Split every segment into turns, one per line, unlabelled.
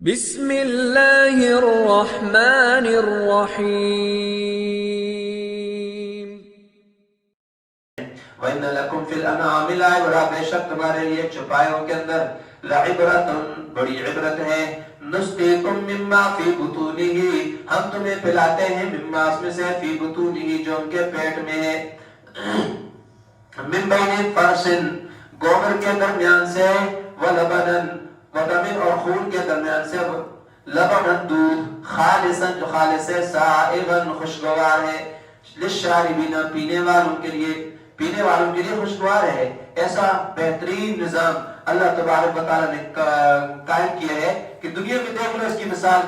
بسم اللہ الرحمن الرحیم
وَإِنَّ لَكُمْ فِي الْأَنْعَامِ لَعِبْرَةً، بے شک تمہارے لیے چوپایوں کے اندر لَعِبْرَةٌ بڑی عبرت ہے. نُسْقِيكُم مِّمَّا فِي بُطُونِهِ، ہم تمہیں پلاتے ہیں مما اس میں سے فی بطونہ جو ان کے پیٹ میں ہے. مِن بَيْنِ فَرْثٍ گوبر کے درمیان سے، وَلَبَنًا وَدَمٍ اور خون کے درمیان سے، لبنًا دودھ، خالصاً جو خالص ہے، سائغاً خوشگوار ہے، للشاربین پینے والوں کے لیے خوشگوار ہے. ایسا بہترین نظام اللہ تبارک و تعالیٰ نے قائم کیا ہے کہ دنیا میں دیکھ لو اس کی مثال.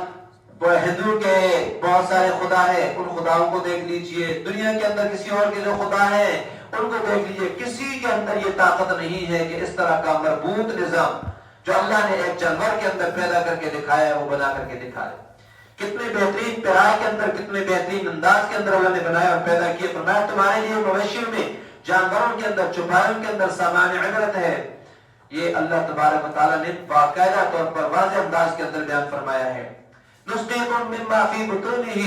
ہندو کے بہت سارے خدا ہے، ان خداؤں کو دیکھ لیجئے. دنیا کے اندر کسی اور کے جو خدا ہیں ان کو دیکھ لیجئے. کسی کے اندر یہ طاقت نہیں ہے کہ اس طرح کا مربوط نظام جو اللہ نے ایک جانور کے اندر پیدا کر کے دکھایا ہے وہ بنا کر کے دکھائے. کتنے بہترین پیرائے کے اندر، کتنے بہترین انداز کے اندر اللہ نے بنایا اور پیدا کیا. فرمایا تمہارے لیے مویشیوں میں، جانوروں کے اندر، چوپایوں کے اندر سامان عبرت ہے. یہ اللہ تبارک و تعالیٰ نے باقاعدہ طور پر واضح انداز کے اندر بیان فرمایا ہے. نُسْقِيكُم مِّمَّا فِي بُطُونِهِ،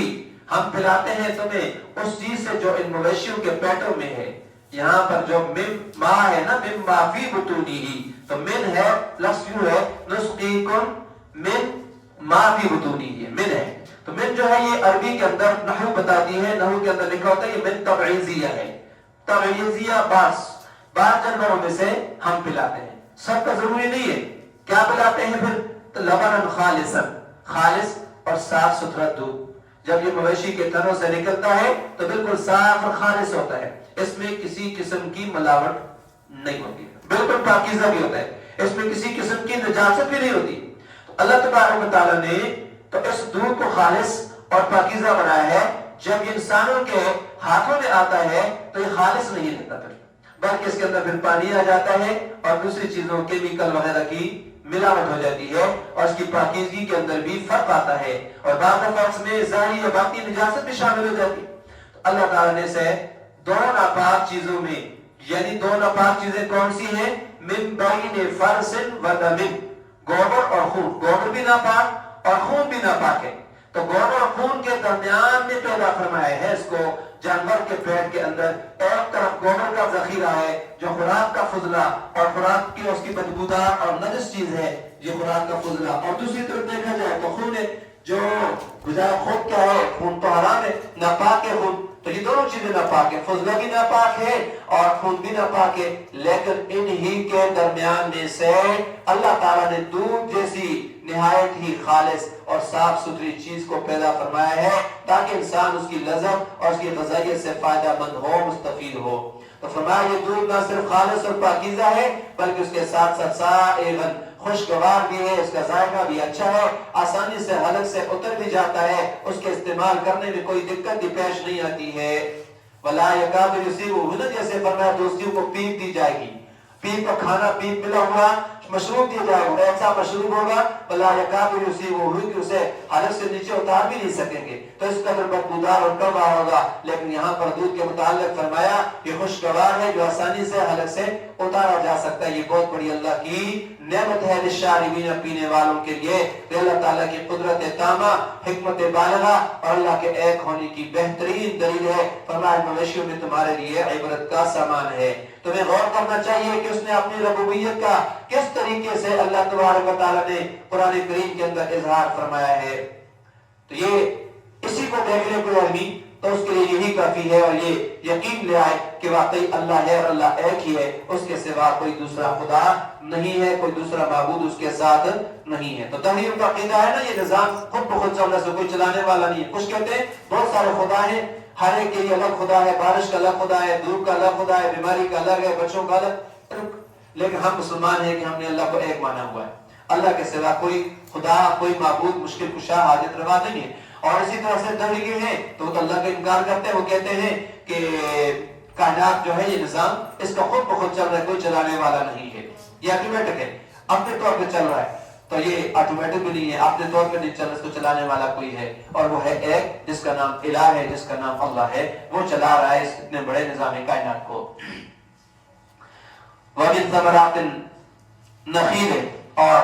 ہم پلاتے ہیں تمہیں اس چیز سے جو ان مویشیوں کے پیٹوں میں ہے. یہاں پر جو مما ہے نا، مما فی بطونہ، تو من ہے پلس یو ہے. نسقیکم من ما فی بطونہ، من ہے. تو من جو ہے یہ عربی کے اندر نحو بتاتی ہے. نحو کے اندر لکھا ہوتا ہے یہ من تبعیضیہ ہے. تبعیضیہ بعض جانوروں میں سے ہم پلاتے ہیں، سب کا ضروری نہیں ہے. کیا پلاتے ہیں پھر؟ لبنا خالصا، خالص اور صاف ستھرا دودھ. جب یہ مویشی کے تنوں سے نکلتا ہے تو بالکل صاف اور خالص ہوتا ہے. اس میں کسی قسم کی ملاوٹ نہیں ہوتی، بالکل پاکیزہ بھی ہوتا ہے. اس میں کسی قسم کی نجاست بھی نہیں ہوتی. اللہ تبارک و تعالیٰ نے تو اس دودھ کو خالص اور پاکیزہ بنایا ہے. جب یہ انسانوں کے ہاتھوں میں آتا ہے تو یہ خالص نہیں رہتا پھر، بلکہ اس کے اندر پھر پانی آ جاتا ہے اور دوسری چیزوں کیمیکل وغیرہ کی ملاوٹ ہو جاتی ہے اور اس کی پاکیزگی کے اندر بھی فرق آتا ہے اور بعض دفعہ اس میں ظاہری یا باطنی نجاست بھی شامل ہو جاتی ہے. تو اللہ تعالیٰ نے سے دو ناپاک چیزوں میں، یعنی دو ناپاک چیزیں کون سی ہیں؟ من بین فرث و دم، گوبر اور خون. گوبر بھی ناپاک اور خون بھی ناپاک ہے. تو گوبر اور خون کے درمیان میں پیدا فرمایا ہے اس کو جانور کے پیٹ کے اندر. ایک طرف گوبر کا ذخیرہ ہے جو خوراک کا فضلہ اور خوراک کی اس کی بدبودار اور نجس چیز ہے، یہ خوراک کا فضلہ. اور دوسری طرف دیکھا جائے تو خون ہے جو غذا خود کیا ہے، خون تو حرام ہے، ناپاک ہے خون. تو یہ دونوں چیزیں ناپاک ہے، فضلہ بھی ناپاک ہے اور خون بھی ناپاک ہے. لیکن انہی کے درمیان میں سے اللہ تعالیٰ نے دودھ جیسی نہایت ہی خالص اور صاف ستھری چیز کو پیدا فرمایا ہے تاکہ انسان اس کی لذت اور اس کی غذائیت سے فائدہ مند ہو، مستفید ہو. تو فرمایا یہ دودھ نہ صرف خالص اور پاکیزہ ہے بلکہ اس کے ساتھ ساتھ سائغاً خوشگوار بھی ہے، اس کا ذائقہ بھی اچھا ہے، آسانی سے حلق سے اتر بھی جاتا ہے، اس کے استعمال کرنے میں کوئی دقت بھی پیش نہیں آتی ہے. وَلَا يَكَادُ يُسِيغُهُ، جیسے فرمایا دوستیوں کو پیپ دی جائے گی، پیپ کا کھانا، پیپ ملا ہوا مشروب دیا جائے گا، ایسا مشروب ہوگا وَلَا يَكَادُ يُسِيغُهُ کہ اسے حلق سے نیچے اتار بھی نہیں سکیں گے، تو اس قدر بدبودار اور کڑوا ہوگا. لیکن یہاں پر دودھ کے متعلق فرمایا یہ خوشگوار ہے جو آسانی سے حلق سے اتارا جا سکتا ہے. یہ بہت بڑی اللہ کی نعمت ہے للشاربین، پینے والوں کے لیے. اللہ تعالیٰ کی قدرت تامہ، حکمت بالغہ اور اللہ کے ایک ہونے کی بہترین دلیل ہے. فرمایا مویشیوں میں تمہارے لیے عبرت کا سامان ہے. تمہیں غور کرنا چاہیے کہ اس نے اپنی ربوبیت کا کس طریقے سے اللہ تبارک و تعالیٰ نے قرآن کریم کے اندر اظہار فرمایا ہے. تو یہ اسی کو دیکھ لے کوئی آدمی تو اس کے لیے یہی کافی ہے اور یہ یقین لے آئے کہ واقعی اللہ ہے اور اللہ ایک ہی ہے، اس کے سوا کوئی دوسرا خدا نہیں ہے، کوئی دوسرا معبود اس کے ساتھ نہیں ہے. تو تحریم کا عقیدہ ہے نا، یہ نظام خود بخود چلنے سے کوئی چلانے والا نہیں ہے. کچھ کہتے ہیں بہت سارے خدا ہیں، ہر ایک کے لیے الگ خدا ہے، بارش کا الگ خدا ہے، دھوپ کا الگ خدا ہے، بیماری کا الگ ہے، بچوں کا الگ. لیکن ہم مسلمان ہیں کہ ہم نے اللہ کو ایک مانا ہوا ہے. اللہ کے سوا کوئی خدا، کوئی معبود، مشکل کشا، حاجت روا نہیں ہے. اور اسی طرح سے دہریے ہیں تو اللہ کا انکار کرتے ہیں. وہ کہتے ہیں کہ کائنات جو ہے یہ نظام اس کا خود بخود چل رہا ہے، کوئی چلانے والا نہیں ہے، یہ آٹومیٹک ہے، اپنے طور پہ چل رہا ہے. تو یہ آٹومیٹک بھی نہیں ہے، اپنے طور پہ نہیں چل رہا، اس کو چلانے والا کوئی ہے اور وہ ہے ایک جس کا نام الہ ہے، جس کا نام اللہ ہے. وہ چلا رہا ہے اس اتنے بڑے نظام کائنات کو. وَمِن ثَمَرَاتِ النَّخِيلِ، اور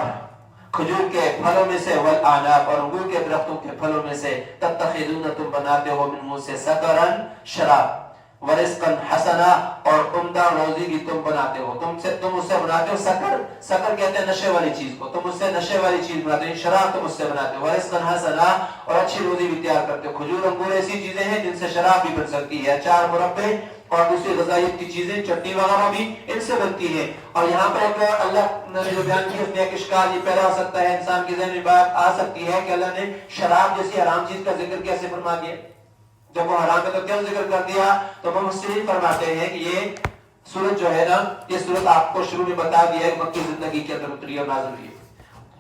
کھجور کے پھلوں میں سے، والعناب اور انگور کے درختوں کے پھلوں میں سے، تتخذون تم بناتے ہو من سے سکرن شراب، ورزقا حسنا اور عمدہ روزی بھی تم بناتے ہو، تم اس سے بناتے ہو سکر، سکر کہتے ہیں نشے والی چیز کو، تم اس سے نشے والی چیز بناتے ہو، شراب تم اس سے بناتے ہو، ورزقا حسنا اور اچھی روزی بھی تیار کرتے ہو۔ کھجور انگور ایسی چیزیں ہیں جن سے شراب بھی بن سکتی ہے، اچار مربے اور دوسری غذائیت کی چیزیں، چٹنی وغیرہ بھی ان سے بنتی ہے۔ اور یہاں پر ایک اللہ نے جو بیان کیا اس میں ایک اشکال یہ پیدا ہو سکتا ہے، انسان کے ذہن میں بات آ سکتی ہے کہ اللہ نے شراب جیسی حرام چیز کا ذکر کیسے فرما دیا؟ جب وہ حرام ہے تو کیوں ذکر کر دیا؟ تو مفسرین فرماتے ہیں کہ یہ سورت جو ہے نا، یہ سورت آپ کو شروع میں بتا دیا ہے مکی زندگی کے اندر اتری اور نازل ہوئی،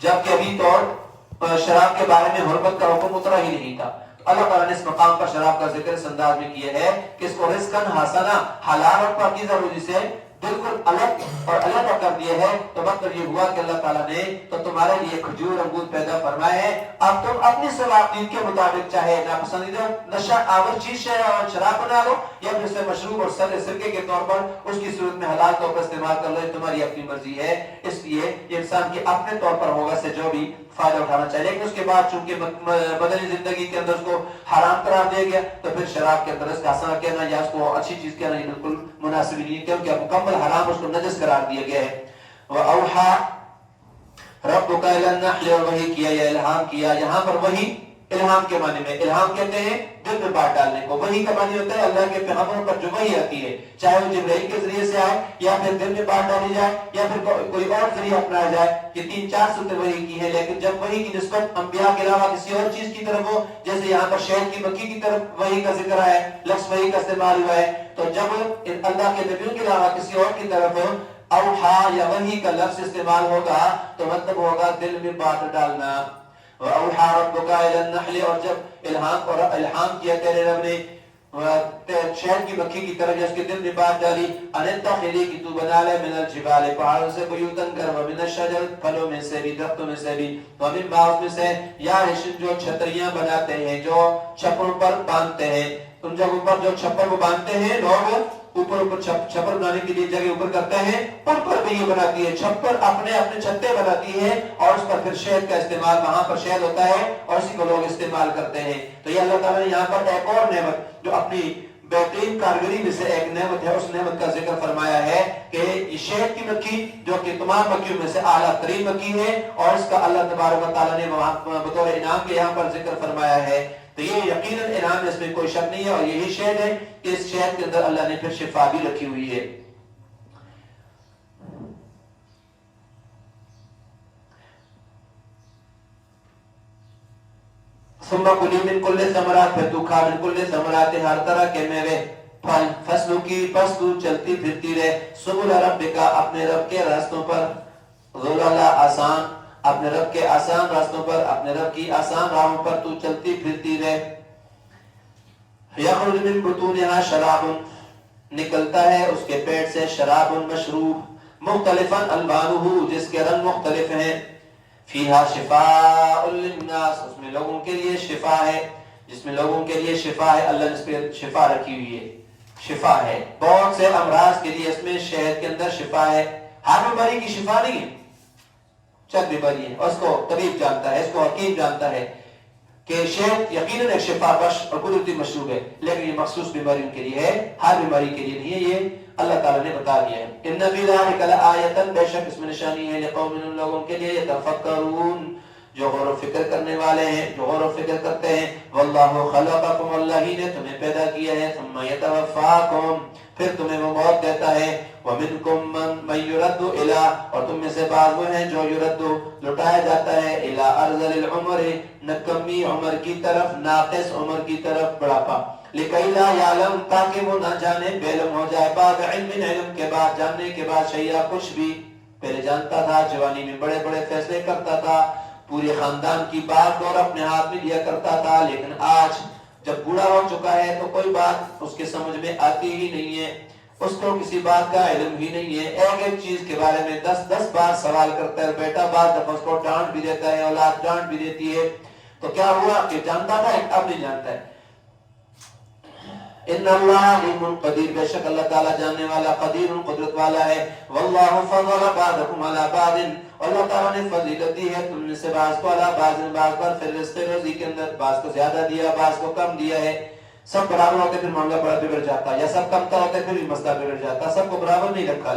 جبکہ ابھی تو شراب کے بارے میں حرمت کا حکم اترا ہی نہیں تھا۔ اللہ تعالیٰ نے اس مقام پر شراب کا ذکر اس انداز میں کیا ہے کہ اس کو رزقاً حسنا، حلال اور پاکیزہ روزی سے بالکل الگ اور علیحدہ کر دیا ہے۔ تو مطلب یہ ہوا کہ اللہ تعالیٰ نے تو تمہارے لیے کھجور انگور پیدا فرمائے ہیں، اب تم اپنی صلاحیت کے مطابق چاہے ناپسندیدہ نشہ آور چیز شراب بنا لو یا پھر اسے مشروب اور سرکے کے طور پر اس کی صورت میں حلال طور پر استعمال کر لو، تمہاری اپنی مرضی ہے۔ اس لیے یہ انسان کے اپنے طور پر ہوگا سے جو بھی فائدہ اٹھانا چاہیے، لیکن اس کے بعد چونکہ بدنی زندگی کے اندر اس کو حرام قرار دیا گیا تو پھر شراب کے اندر اس کا حسنا کہنا یا اس کو اچھی چیز کہنا یہ بالکل مناسب نہیں ہے، کیونکہ مکمل حرام اس کو نجس قرار دیا گیا ہے۔ وَأَوْحَى رَبُّكَ إِلَى النَّحْلِ، اور وحی کیا یا الہام کیا، یہاں پر وحی الہام کے معنی میں، الہام کہتے ہیں دل میں بات ڈالنے کو، وحی کا معنی ہوتا ہے اللہ کے پیغمبروں پر جو وحی آتی ہے، چاہے وہ جبرائیل کے ذریعے سے آئے یا پھر دل میں بات ڈالی جائے یا پھر کوئی اور ذریعہ اپنایا جائے۔ یہ 3-4 صورتیں وحی کی ہیں، لیکن جب وحی کی نسبت انبیاء کے علاوہ کسی اور چیز کی طرف ہو، جیسے یہاں پر شہد کی مکھی کی طرف وحی کا ذکر ہے، لفظ وحی کا استعمال ہوا ہے، تو جب اللہ کے نبیوں کے علاوہ کسی اور کی طرف اوحا یا وحی کا لفظ استعمال ہوگا تو مطلب ہوگا دل میں بات ڈالنا۔ وَأَوْحَى رَبُّكَ إِلَى النَّحْلِ، اور جب الہام کیا تیرے رب نے شہد کی مکھی کی طرف، اس کے دل میں بات ڈالی، أَنِ اتَّخِذِي کہ تو بنا لے مِنَ الْجِبَالِ پہاڑوں سے بیوتاً گھر، وَمِنَ الشَّجَرِ پھلوں میں سے بھی، درختوں میں سے بھی، وَمِمَّا اس میں سے یعرشون جو چھتریاں بناتے ہیں، جو چھپروں پر باندھتے ہیں، ان جگہوں پر جو چھپر کو باندھتے ہیں لوگ، اوپر چھپر بنانے کے لیے جگہ اوپر کرتے ہیں، ان پر بھی یہ بناتی ہے، چھپر اپنے چھتے بناتی ہے اور اس پر پھر شہد کا استعمال، وہاں پر شہد ہوتا ہے اور اسی کو لوگ استعمال کرتے ہیں۔ تو یہ اللہ تعالیٰ نے یہاں پر ایک اور نعمت جو اپنی بہترین کارگری میں سے ایک نعمت ہے، اس نعمت کا ذکر فرمایا ہے کہ یہ شہد کی مکھی جو کہ تمام مکھیوں میں سے اعلیٰ ترین مکھی ہے اور اس کا اللہ تبارک و تعالیٰ نے بطور انعام کے یہاں پر ذکر فرمایا ہے، تو یہ یقیناً انعام، اس میں کوئی شک نہیں ہے، اور یہی شہد ہے کہ اس شہد کے اندر اللہ نے پھر شفا بھی رکھی ہوئی ہے۔ ثم کلی من کل ثمرات، پھر تو کھا من کل ثمرات ہر طرح کے میوے پھل، فصلوں کی، پس تو چلتی پھرتی رہے، سبل ربک اپنے رب کے راستوں پر، ذللا آسان، اپنے رب کے آسان راستوں پر، اپنے رب کی آسان راہوں پر تو چلتی پھرتی رہے۔ یخرج من بطونها شراب، نکلتا ہے اس کے پیٹ سے شراب مشروب، مختلفاً الوانہ، جس کے رنگ مختلف ہیں، فیہا شفاء للناس، اس میں لوگوں کے لیے شفا ہے، جس میں لوگوں کے لیے شفا ہے، اللہ نے اس پہ شفا رکھی ہوئی ہے، شفا ہے بہت سے امراض کے لیے، اس میں شہد کے اندر شفا ہے، ہر بیماری کی شفا نہیں ہے، چند بیماری ہے اس کو طبیب جانتا ہے، اس کو حکیم جانتا ہے کہ شہد یقیناً ایک شفا بخش اور قدرتی مشروب ہے، لیکن یہ مخصوص بیماریوں کے لیے ہے، ہر بیماری کے لیے نہیں ہے، یہ اللہ تعالیٰ نے بتا دیا ہے۔ ان فی ذلک لآیۃ، بے شک اس میں نشانی ہے، لقوم، ان لوگوں کے لیے، یتفکرون، جو غور و فکر کرنے والے ہیں، جو غور و فکر کرتے ہیں۔ واللہ خلقکم، اللہ ہی نے تمہیں پیدا کیا ہے، ثم یتوفاکم، پھر تمہیں وہ موت دیتا ہے، ومنکم من یرد الی، اور تم میں سے بعض وہ ہیں جو یرد لٹایا جاتا ہے، الی ارذل العمر، نکمی عمر کی طرف، ناقص عمر کی طرف، بڑھاپا، لکی لا یعلم، تاکہ وہ نہ جانے، بے علم ہو جائے، بعد علم، علم کے بعد، جاننے کے بعد، شیئا کچھ بھی، پہلے جانتا تھا، جوانی میں بڑے بڑے فیصلے کرتا تھا، پورے خاندان کی بات دور اپنے ہاتھ میں لیا کرتا تھا، لیکن آج جب بوڑھا ہو چکا ہے تو کوئی بات اس کے سمجھ میں آتی ہی نہیں ہے، اس کو کسی بات کا علم ہی نہیں ہے، ایک ایک چیز کے بارے میں 10 بار سوال کرتا ہے، بیٹا بعض دفعہ اس کو ڈانٹ بھی دیتا ہے، اولاد ڈانٹ بھی دیتی ہے، تو کیا ہوا کہ جانتا تھا اب نہیں جانتا ہے۔ ان اللہ علیم قدیر، بے شک اللہ تعالیٰ جاننے والا قدیر قدرت والا ہے. واللہ فضل بعضکم علی بعض، اللہ تعالیٰ نے فضیلت دی ہے تم میں سے بعض کو علی بعض، بعض پر فی الرزق روزی کے اندر، بعض کو زیادہ دیا بعض کو کم دیا ہے. سب برابر ہوتے پھر معاملہ بڑا بگڑ جاتا، یا سب کم ہوتے پھر بھی مسئلہ بگڑ جاتا. سب کو برابر نہیں رکھا.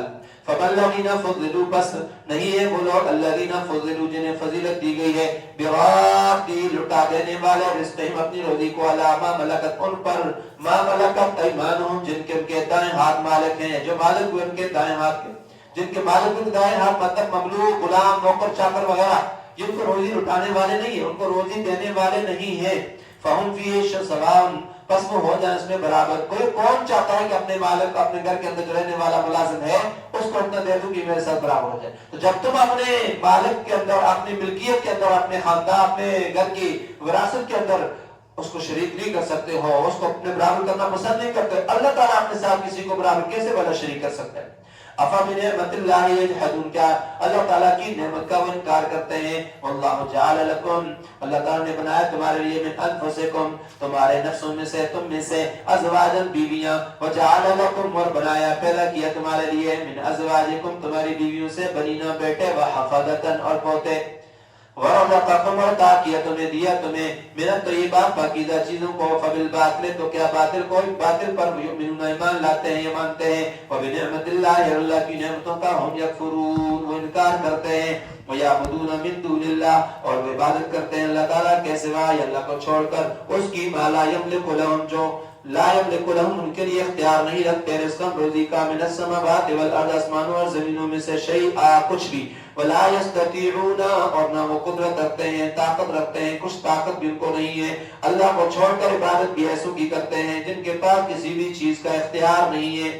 فَالَّذِينَ فُضِّلُوا، بس نہیں ہے وہ لوگ الَّذِينَ فُضِّلُوا جنہیں فضیلت دی گئی ہے، بِرَادِّ لٹا دینے والے رزقہم اپنی روزی کو، عَلَىٰ مَا مَلَكَتْ ان پر، مَا مَلَكَتْ أَيْمَانُهُم جن کے ان کے دائیں ہاتھ مالک ہیں، جو مالک ہوئے ان کے دائیں ہاتھ کے، جن کے مالک ان کے دائیں ہاتھ مطلب مملوک غلام نوکر چاکر وغیرہ، جن کو روزی لٹانے والے نہیں ہیں، ان کو روزی دینے والے نہیں ہیں. فَهُمْ فِيهِ سَوَاءٌ، پس وہ ہو جائیں اس میں برابر. کوئی کون چاہتا ہے کہ اپنے مالک اپنے گھر کے اندر جو رہنے والا ملازم ہے اس کو اتنا دے دوں کہ میرے ساتھ برابر ہو جائے؟ تو جب تم اپنے مالک کے اندر، اپنی ملکیت کے اندر، اپنے خاندان، اپنے گھر کی وراثت کے اندر اس کو شریک نہیں کر سکتے ہو، اس کو اپنے برابر کرنا پسند نہیں کرتے، اللہ تعالیٰ اپنے ساتھ کسی کو برابر کیسے بھلا شریک کر سکتا ہے؟ افبنعمت اللہ یجحدون، کیا اللہ تعالیٰ کی نعمت کا وہ انکار کرتے ہیں؟ واللہ جعل لکم، اللہ تعالیٰ نے بنایا تمہارے لیے، من انفسکم تمہارے نفسوں میں سے، تم میں سے، ازواجا بیویاں، وجعل لکم اور بنایا پیدا کیا تمہارے لیے، من ازواجکم تمہاری بیویوں سے، بنینا بیٹے، وحفظتا اور پوتے، ورزقکم اور عطا کیا تمہیں، دیا تمہیں، من الطیبات پاکیزہ چیزوں کو، فبالباطل تو کیا باطل کو، باطل پر یؤمنون ایمان لاتے ہیں یا مانتے ہیں، وبنعمت اللہ اللہ کی نعمتوں کا ہم یکفرون وہ انکار کرتے ہیں، ویعبدون من دون اللہ اور وہ عبادت کرتے ہیں اللہ تعالیٰ کے سوائے، اللہ کو چھوڑ کر، اس کی ما لا یملک لہم جو لا یملک لہم ان کے لیے اختیار نہیں رکھتے، رزقا روزی کا، من السماوات والارض آسمانوں اور زمینوں میں سے، شیئا کچھ بھی، ولا یستطیعون اور نہ وہ قدرت رکھتے ہیں، طاقت رکھتے ہیں، کچھ طاقت بھی ان کو نہیں ہے. اللہ کو چھوڑ کر عبادت بھی ایسوں کی کرتے ہیں جن کے پاس کسی بھی چیز کا اختیار نہیں ہے.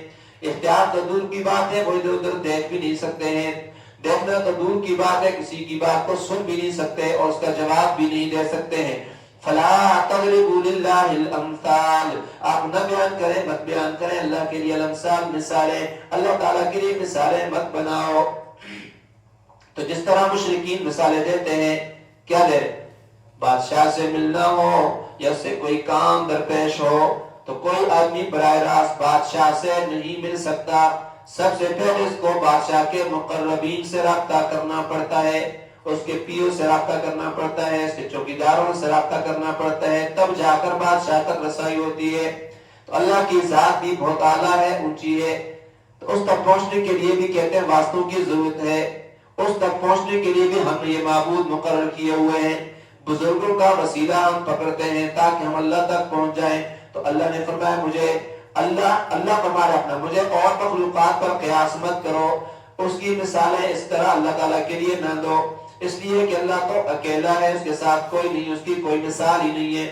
اختیار تو دور کی بات ہے، وہ ادھر ادھر دیکھ بھی نہیں سکتے ہیں، دیکھنا تو دور کی بات ہے، کسی کی بات کو سن بھی نہیں سکتے اور اس کا جواب بھی نہیں دے سکتے ہیں. فلا تضربوا للہ الامثال، آپ نہ بیان کریں، مت بیان کریں اللہ کے لیے الامثال مثالیں، اللہ تعالیٰ کے لیے مثالیں مت بناؤ. تو جس طرح مشرکین مثالیں دیتے ہیں، کیا دے؟ بادشاہ سے ملنا ہو یا اس سے کوئی کام درپیش ہو تو کوئی آدمی براہ راست بادشاہ سے نہیں مل سکتا، سب سے پہلے اس کو بادشاہ کے مقربین سے رابطہ کرنا پڑتا ہے، اس کے پیو سے رابطہ کرنا پڑتا ہے، اس کے چوکیداروں سے رابطہ کرنا پڑتا ہے، تب جا کر بادشاہ تک رسائی ہوتی ہے. تو اللہ کی ذات بھی بہت اعلیٰ ہے، اونچی ہے، تو اس تک پہنچنے کے لیے بھی کہتے ہیں واسطوں کی ضرورت ہے، اس تک پہنچنے کے لیے بھی ہم نے یہ معبود مقرر کیے ہوئے ہیں، بزرگوں کا وسیلہ ہم پکڑتے ہیں تاکہ ہم اللہ تک پہنچ جائیں. تو اللہ نے فرمایا مجھے اللہ فرمایا اپنا مجھے اور مخلوقات پر قیاس مت کرو، اس کی مثالیں اس طرح اللہ تعالیٰ کے لیے نہ دو، اس لیے کہ اللہ تو اکیلا ہے، اس کے ساتھ کوئی نہیں، اس کی کوئی مثال ہی نہیں ہے.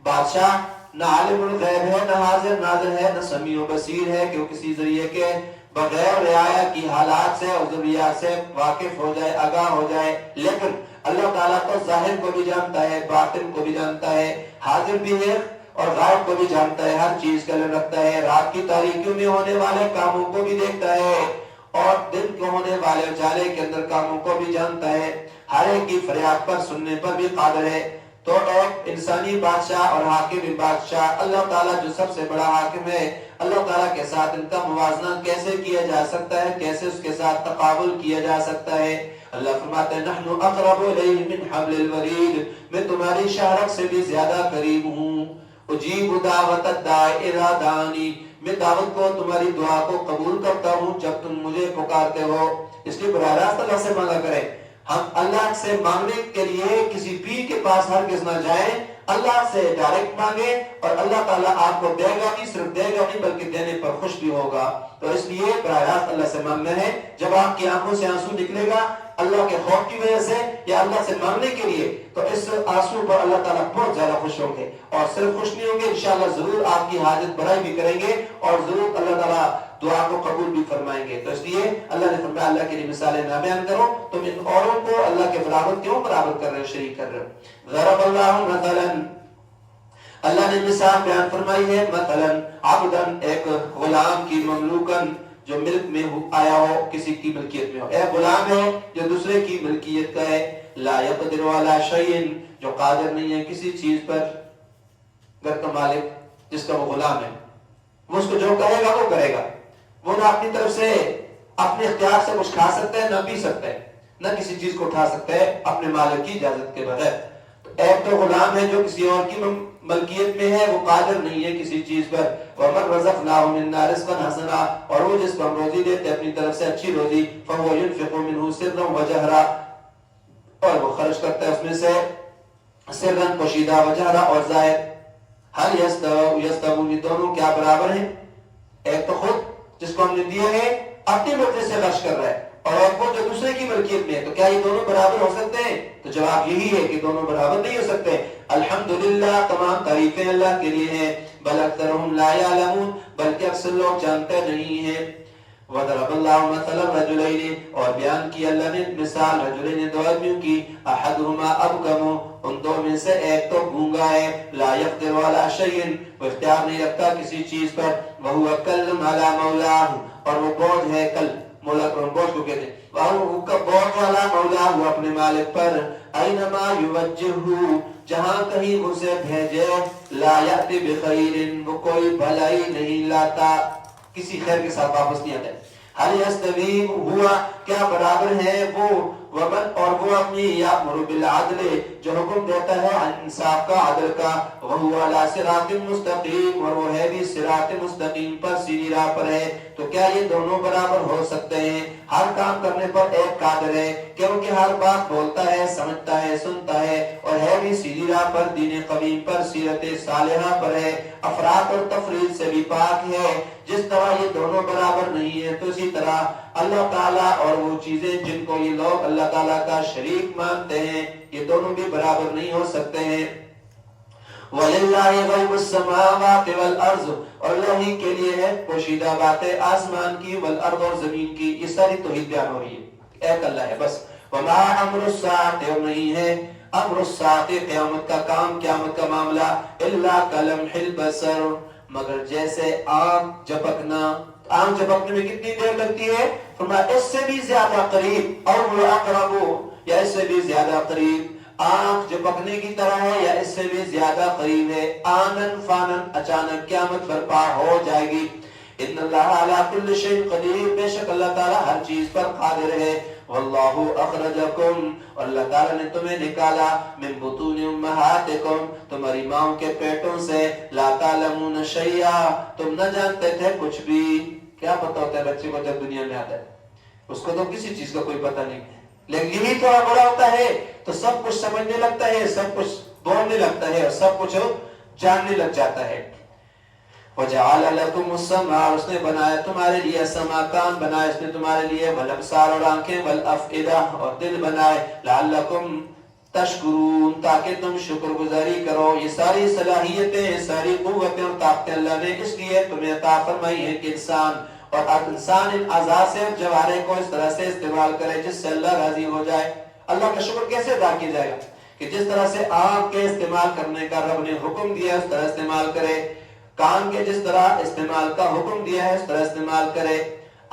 بادشاہ نہ عالم الغیب ہے، نہ حاضر ناظر ہے، نہ سمیع و بصیر ہے کہ وہ کسی ذریعے کے بغیر رعایا کی حالات سے اور ضروریات سے واقف ہو جائے، آگاہ ہو جائے. لیکن اللہ تعالیٰ تو ظاہر کو بھی جانتا ہے، باطن کو بھی جانتا ہے، حاضر بھی ہے اور غائب کو بھی جانتا ہے، ہر چیز کا علم رکھتا ہے، رات کی تاریکیوں میں ہونے والے کاموں کو بھی دیکھتا ہے اور دن کو ہونے والے اجالے کے اندر کاموں کو بھی جانتا ہے، ہر ایک کی فریاد پر سننے پر بھی قادر ہے. تو ایک انسانی بادشاہ اور حاکم بادشاہ اللہ تعالیٰ جو سب سے بڑا حاکم ہے، اللہ تعالیٰ کے ساتھ ان کا موازنہ کیسے کیا جا سکتا ہے، کیسے اس کے ساتھ تقابل کیا جا سکتا ہے؟ اللہ فرماتے ہیں نحن اقرب الیہ من حبل الورید، میں تمہاری شہرت سے بھی زیادہ قریب ہوں. اجیب دعوت الداعی اذا دعانی، میں دعوت کو، تمہاری دعا کو قبول کرتا ہوں جب تم مجھے پکارتے ہو. اس لیے براہ راست اللہ سے مانگا کریں. ہم اللہ سے مانگنے کے لیے کسی پیر کے پاس ہرگز نہ جائیں، اللہ سے ڈائریکٹ مانگے اور اللہ تعالیٰ آپ کو دے گا، نہیں صرف دے گا نہیں بلکہ دینے پر خوش بھی ہوگا. تو اس لیے براہ راست اللہ سے مانگنا ہے. جب آپ کی آنکھوں سے آنسو نکلے گا اللہ کے خوف کی وجہ سے یا اللہ سے مانگنے کے لیے، تو اس آنسو پر اللہ تعالیٰ بہت زیادہ خوش ہوں گے. اور صرف خوش نہیں ہوں گے، انشاءاللہ ضرور آپ کی حاجت برائی بھی کریں گے اور ضرور اللہ تعالیٰ دعا کو قبول بھی فرمائیں گے. تو اس لیے اللہ نے فرمایا اللہ کے لیے مثالیں نہ بیان کرو، تم ان اوروں کو اللہ کے برابر کیوں برابر کر رہے ہو، شریک کر رہے ہو. ضرب اللہ مثلا، اللہ نے مثال بیان فرمائی ہے، مثلا عبدن، ایک غلام کی، مملوکن جو ملک میں آیا ہو، کسی کی ملکیت میں ہو. ایک غلام ہے جو دوسرے کی ملکیت کا ہے، لا یقدر علی شیء، جو قادر نہیں ہے کسی چیز پر، گھر کا مالک جس کا وہ غلام ہے وہ اس کو جو کہے گا وہ کرے گا. وہ نہ اپنی طرف سے اپنے اختیار سے کچھ کھا سکتا ہے، نہ پی سکتا ہے، نہ کسی چیز کو اٹھا سکتا ہے اپنے مالک کی اجازت کے بغیر. ایک تو غلام ہے جو کسی اور کی ملکیت میں ہے، وہ قادر نہیں ہے کسی چیز پر. وَمَنْ رَزَقْنَاهُ مِنَّا رِزْقًا حَسَنًا، اور وہ جس کو ہم روزی دیتے اپنی طرف سے اچھی روزی، فَهُوَ يُنْفِقُ مِنْهُ سِرًّا وَجَهْرًا، اور وہ خرچ کرتا ہے اس میں سے سرًا پوشیدہ، وجہرا اور ظاہر. هل يستوون، یہ دونوں کیا برابر ہیں؟ ایک تو خود جس کو ہم نے دیے ہیں اپنی مرضی سے خرچ کر رہا ہے، اور ایک وہ جو دوسرے کی ملکیت میں ہے. تو کیا یہ دونوں برابر ہو سکتے ہیں؟ تو جواب یہی ہے کہ دونوں برابر نہیں ہو سکتے. الحمدللہ، تمام تعریفیں اللہ کے لیے ہیں. بل اکثرهم لا يعلمون، بلکہ اکثر لوگ جانتے نہیں ہیں. وضرب اللہ مثلا رجلین، اور بیان کی اللہ نے مثال رجلین، دو آدمیوں کی. احدہما ابکم، ان دو میں سے ایک تو گونگا ہے. لا یقدر علی شیء، وہ اختیار نہیں رکھتا کسی چیز پر. وہو کل علی مولاہ، اور وہ بوجھ ہے، کل مولا کو بوجھ کو کہتے ہیں، وہ بوجھ والا مولا ہوا اپنے مالک پر. اینما یوجہہ، جہاں کہیں اسے بھیجے. لا یأتی بخیر، وہ کوئی بھلائی نہیں لاتا، کسی خیر کے ساتھ واپس نہیں آتا. حل یستوی، ہوا کیا برابر ہے وہ. ومن، اور وہ اپنی یامر بالعدل، جو حکم دیتا ہے انصاف کا، عدل کا. وہو علی صراط مستقیم، اور وہ ہے بھی صراط مستقیم پر، سیدھی راہ پر ہے. تو کیا یہ دونوں برابر ہو سکتے ہیں؟ ہر کام کرنے پر ایک قادر ہے، کیونکہ ہر بات بولتا ہے، سمجھتا ہے، سنتا ہے، اور ہے بھی سیدھی راہ پر، دین قویم پر، سیرت صالحہ پر ہے، افراط اور تفریط سے بھی پاک ہے. جس طرح یہ دونوں برابر نہیں ہیں، تو اسی طرح اللہ تعالیٰ اور وہ چیزیں جن کو یہ لوگ اللہ تعالیٰ کا شریک مانتے ہیں، یہ دونوں بھی برابر نہیں ہو سکتے ہیں. وَلِلَّهِ غَيْبُ السَّمَاوَاتِ وَالْأَرْضِ، اور اللہ ہی کے لیے ہے پوشیدہ باتیں آسمان کی، والارض، اور زمین کی. یہ ساری توحید بیان ہو رہی ہے، ایک اللہ ہے بس. وَمَا أَمْرُ السَّاعَةِ، اور نہیں ہے امر الساعة، قیامت کا کام، قیامت کا معاملہ. إِلَّا كَلَمْحِ الْبَصَرِ، مگر جیسے آنکھ جھپکنا. آنکھ جھپکنے میں کتنی دیر لگتی ہے؟ فرمایا اس سے بھی زیادہ قریب، اور وہ اقرب، یا اس سے بھی زیادہ قریب. آنکھ جھپکنے کی طرح ہے یا اس سے بھی زیادہ قریب ہے. آنن فانن، اچانک قیامت برپا ہو جائے گی. ان اللہ علی کل شیء قدیر، بے شک اللہ تعالیٰ ہر چیز پر قادر ہے. واللہ اخرجکم، اور اللہ تعالیٰ نے تمہیں نکالا. من بطون امہاتکم، تمہاری ماؤں کے پیٹوں سے. لا تعلمون شیئا، تم نہ جانتے تھے کچھ بھی. کیا پتہ ہوتا ہے بچے کو جب دنیا میں آتا ہے؟ اس کو تو کسی چیز کا کوئی پتہ نہیں، لیکن یہی تھوڑا بڑا ہوتا ہے تو سب کچھ سمجھنے لگتا ہے، سب کچھ بولنے لگتا ہے، اور سب کچھ جاننے لگ جاتا ہے. وَجَعَلَ لَكُمُ السَّمْعَ، اس نے بنایا تمہارے لیے سمع، کان بنائے اس نے تمہارے لیے. وَالْأَبْصَارَ، اور آنکھیں. وَالْأَفْئِدَةَ، اور دل بنائے. لَعَلَّكُمْ تشکرون، تاکہ تم شکر گزاری کرو. یہ ساری صلاحیتیں، ساری قوتیں اور طاقتیں اللہ نے اس لیے تمہیں عطا فرمائی ہے کہ انسان ان اعضاء سے اور جوارح کو اس طرح سے استعمال کرے جس سے اللہ راضی ہو جائے. اللہ کا شکر کیسے ادا کیا جائے گا؟ کہ جس طرح سے آنکھ کے استعمال کرنے کا رب نے حکم دیا اس طرح استعمال کرے. کان کے جس طرح استعمال کا حکم دیا ہے اس طرح استعمال کرے.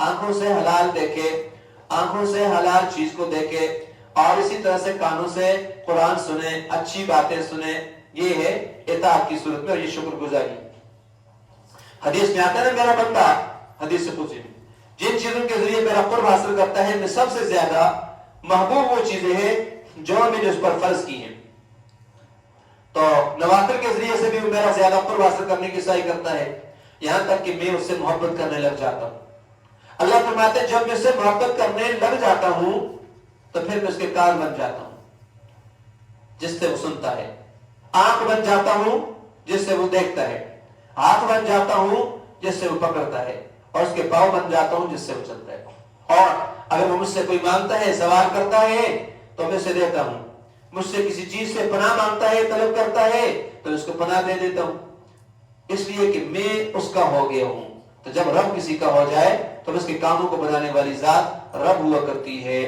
آنکھوں سے حلال دیکھے، آنکھوں سے حلال چیز کو دیکھے، اور اسی طرح سے کانوں سے قرآن سنے، اچھی باتیں سنے. یہ ہے اطاعت کی صورت میں، اور یہ شکر گزاری. حدیث میں آتا ہے میرا بندہ، حدیث سے پوچھیں، جن چیزوں کے ذریعے میرا قرب حاصل کرتا ہے میں سب سے زیادہ محبوب وہ چیزیں ہیں جو میں نے اس پر فرض کی ہیں. تو نوافل کے ذریعے سے بھی وہ میرا زیادہ قرب حاصل کرنے کی سعی کرتا ہے، یہاں تک کہ میں اس سے محبت کرنے لگ جاتا ہوں. اللہ فرماتے ہیں جب میں اس سے محبت کرنے لگ جاتا ہوں تو پھر میں اس کے کان بن جاتا ہوں جس سے وہ سنتا ہے، آنکھ بن جاتا ہوں جس سے وہ دیکھتا ہے، ہاتھ بن جاتا ہوں جس سے وہ پکڑتا ہے، اور اس کے پاؤں بن جاتا ہوں جس سے وہ چلتا ہے. اور اگر وہ مجھ سے کوئی مانگتا ہے، سوال کرتا ہے تو میں اسے دیتا ہوں. مجھ سے کسی چیز سے پناہ مانگتا ہے، طلب کرتا ہے تو اس کو پناہ دے دیتا ہوں، اس لیے کہ میں اس کا ہو گیا ہوں. تو جب رب کسی کا ہو جائے تو اس کے کاموں کو بنانے والی ذات رب ہوا کرتی ہے.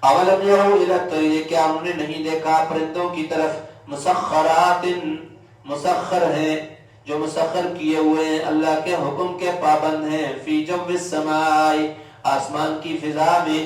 اولم یروا الی الطیر، کیا انہوں نے نہیں دیکھا پرندوں کی طرف. مسخرات، مسخر ہیں، جو مسخر کیے ہوئے ہیں، اللہ کے حکم کے پابند ہیں. فی جو السماء، آسمان کی فضا میں.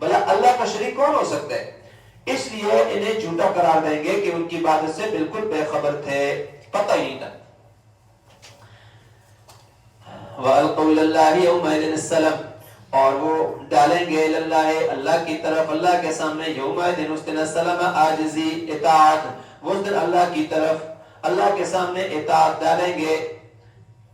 بھلا اللہ کا شریک کون ہو سکتا ہے؟ اس لیے انہیں جھوٹا قرار دیں گے کہ ان کی عبادت سے بالکل بے خبر تھے، پتہ ہی نہیں تھا۔ وَأَلْقَوْا إِلَى اللَّهِ يَوْمَئِذٍ السَّلَمَ، اور وہ ڈالیں گے اللہ اللہ کی طرف، اللہ کے سامنے یومئذ اس دن السلام عاجزی اطاعت، اس دن اللہ کی طرف اللہ کے سامنے اطاعت ڈالیں گے،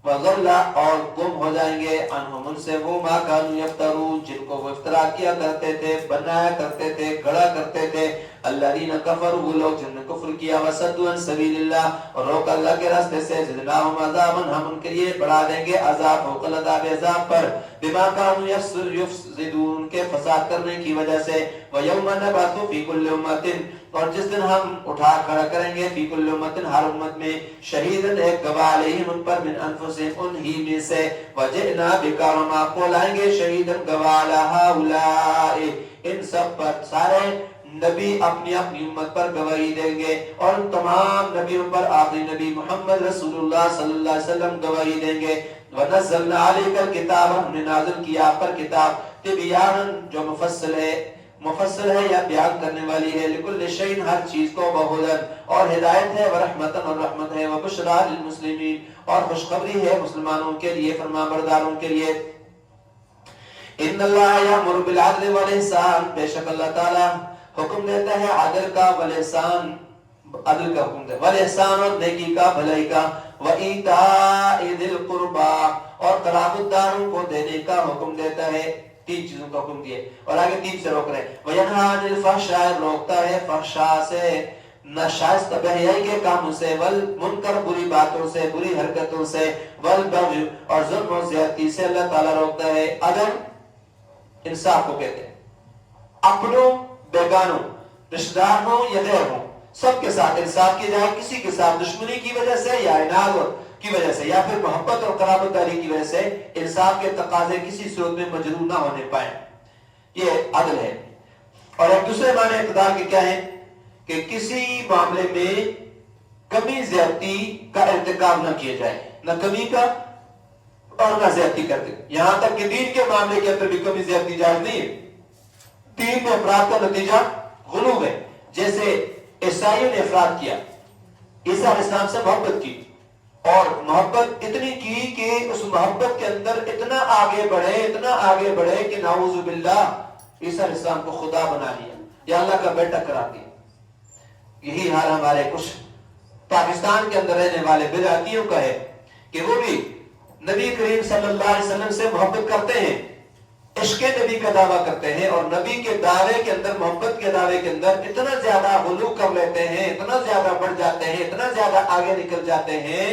وَغَلَّ اور گم ہو جائیں گے عنہم ان سے وہ ما کانوا یفترون جن کو وہ افترا کیا کرتے تھے، بنایا کرتے تھے، گڑا کرتے تھے، الذین کفروا وہ لوگ جن نے کفر کیا، وصدوا عن سبیل اللہ اور روکا اللہ کے راستے سے، زدناہم عذابا ہم ان کے لیے بڑھا دیں گے عذاب فوق العذاب عذاب پر، بما کانوا یفسدون کے فساد کرنے کی وجہ سے، ویوم نبعث فی کل امۃ اور جس دن ہم اٹھا کھڑا کریں گے فی کل امۃ ہر امت میں شہیدن ایک گواہ علیہم ان پر من انفسہم انہی میں سے، وجئنا بک ہم آپ کو لائیں گے شہیدن گواہ علی ہؤلاء ان سب پر، سارے نبی اپنی اپنی امت پر گواہی دیں گے اور ان تمام نبیوں پر آخری نبی محمد رسول اللہ صلی اللہ علیہ وسلم گواہی دیں گے، وَنَزَّلْنَا عَلَيْكَ الْكِتَابَ ہم نے نازل کیا آپ پر کتاب تبیانا جو مفصل ہے یا بیان کرنے والی ہے، لکل شیء ہر چیز کو، وہدن اور ہدایت ہے، ورحمتن اور رحمت ہے، وبشریٰ للمسلمین اور خوشخبری ہے مسلمانوں کے لیے، فرمانبرداروں کے لیے۔ ان اللہ یامر بالعدل والاحسان بے شک اللہ تعالی حکم دیتا ہے عدل کا، والاحسان عدل کا حکم دیتا ہے، والاحسان اور نیکی کا، بھلائی کا، وَإِيتَاءِ ذِي الْقُرْبَى اور قرابت داروں کو دینے کا حکم دیتا ہے، تین چیزوں کا حکم دیا اور آگے تین سے روک رہے، وَيَنْهَا عَنِ الْفَحْشَاءِ روکتا ہے فحشاء سے، ناشائستہ بہیائی کے کاموں سے، والمنکر بری باتوں سے، بری حرکتوں سے، والبغی اور ظلم و زیادتی سے اللہ تعالیٰ روکتا ہے۔ عدل انصاف کو کہتے ہیں، اپنوں بیگانوں رشتہ دار ہوں یا غیر ہوں سب کے ساتھ انصاف کیا جائے، کسی کے ساتھ دشمنی کی وجہ سے یا عناد کی وجہ سے یا پھر محبت اور قرابت داری کی وجہ سے انصاف کے تقاضے کسی صورت میں مجروح نہ ہونے پائیں، یہ عدل ہے۔ اور ایک دوسرے معنی اقتدار کے کیا ہے کہ کسی معاملے میں کمی زیادتی کا ارتکاب نہ کیا جائے، نہ کمی کا اور نہ زیادتی کرتے، یہاں تک کہ دین کے معاملے کے اندر بھی کمی زیادتی جائز نہیں ہے۔ دین میں افراد کا نتیجہ غلو ہے، جیسے عیسائیوں نے افراد کیا، عیسیٰ علیہ السلام سے محبت کی اور محبت اتنی کی کہ اس محبت کے اندر اتنا آگے بڑھے کہ نعوذ باللہ عیسیٰ علیہ السلام کو خدا بنا لیا یا اللہ کا بیٹا قرار دیا۔ یہی حال ہمارے کچھ پاکستان کے اندر رہنے والے بدعتیوں کا ہے کہ وہ بھی نبی کریم صلی اللہ علیہ وسلم سے محبت کرتے ہیں، عشق نبی کا دعویٰ کرتے ہیں اور نبی کے دعوے کے اندر، محبت کے دعوے کے اندر اتنا زیادہ غلو کر لیتے ہیں، اتنا زیادہ بڑھ جاتے ہیں، اتنا زیادہ آگے نکل جاتے ہیں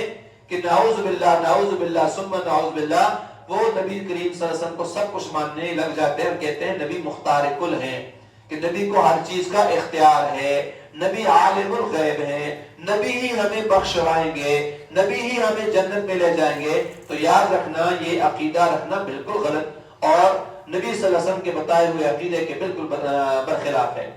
کہ نعوذ باللہ ثم نعوذ باللہ وہ نبی کریم صلی اللہ علیہ وسلم کو سب کچھ ماننے لگ جاتے ہیں اور کہتے ہیں نبی مختار کل ہیں، کہ نبی کو ہر چیز کا اختیار ہے، نبی عالم الغیب ہیں، نبی ہی ہمیں بخشوائیں گے، نبی ہی ہمیں جنت میں لے جائیں گے۔ تو یاد رکھنا، یہ عقیدہ رکھنا بالکل غلط اور نبی صلی اللہ علیہ وسلم کے بتائے ہوئے عقیدے کے بالکل برخلاف ہے۔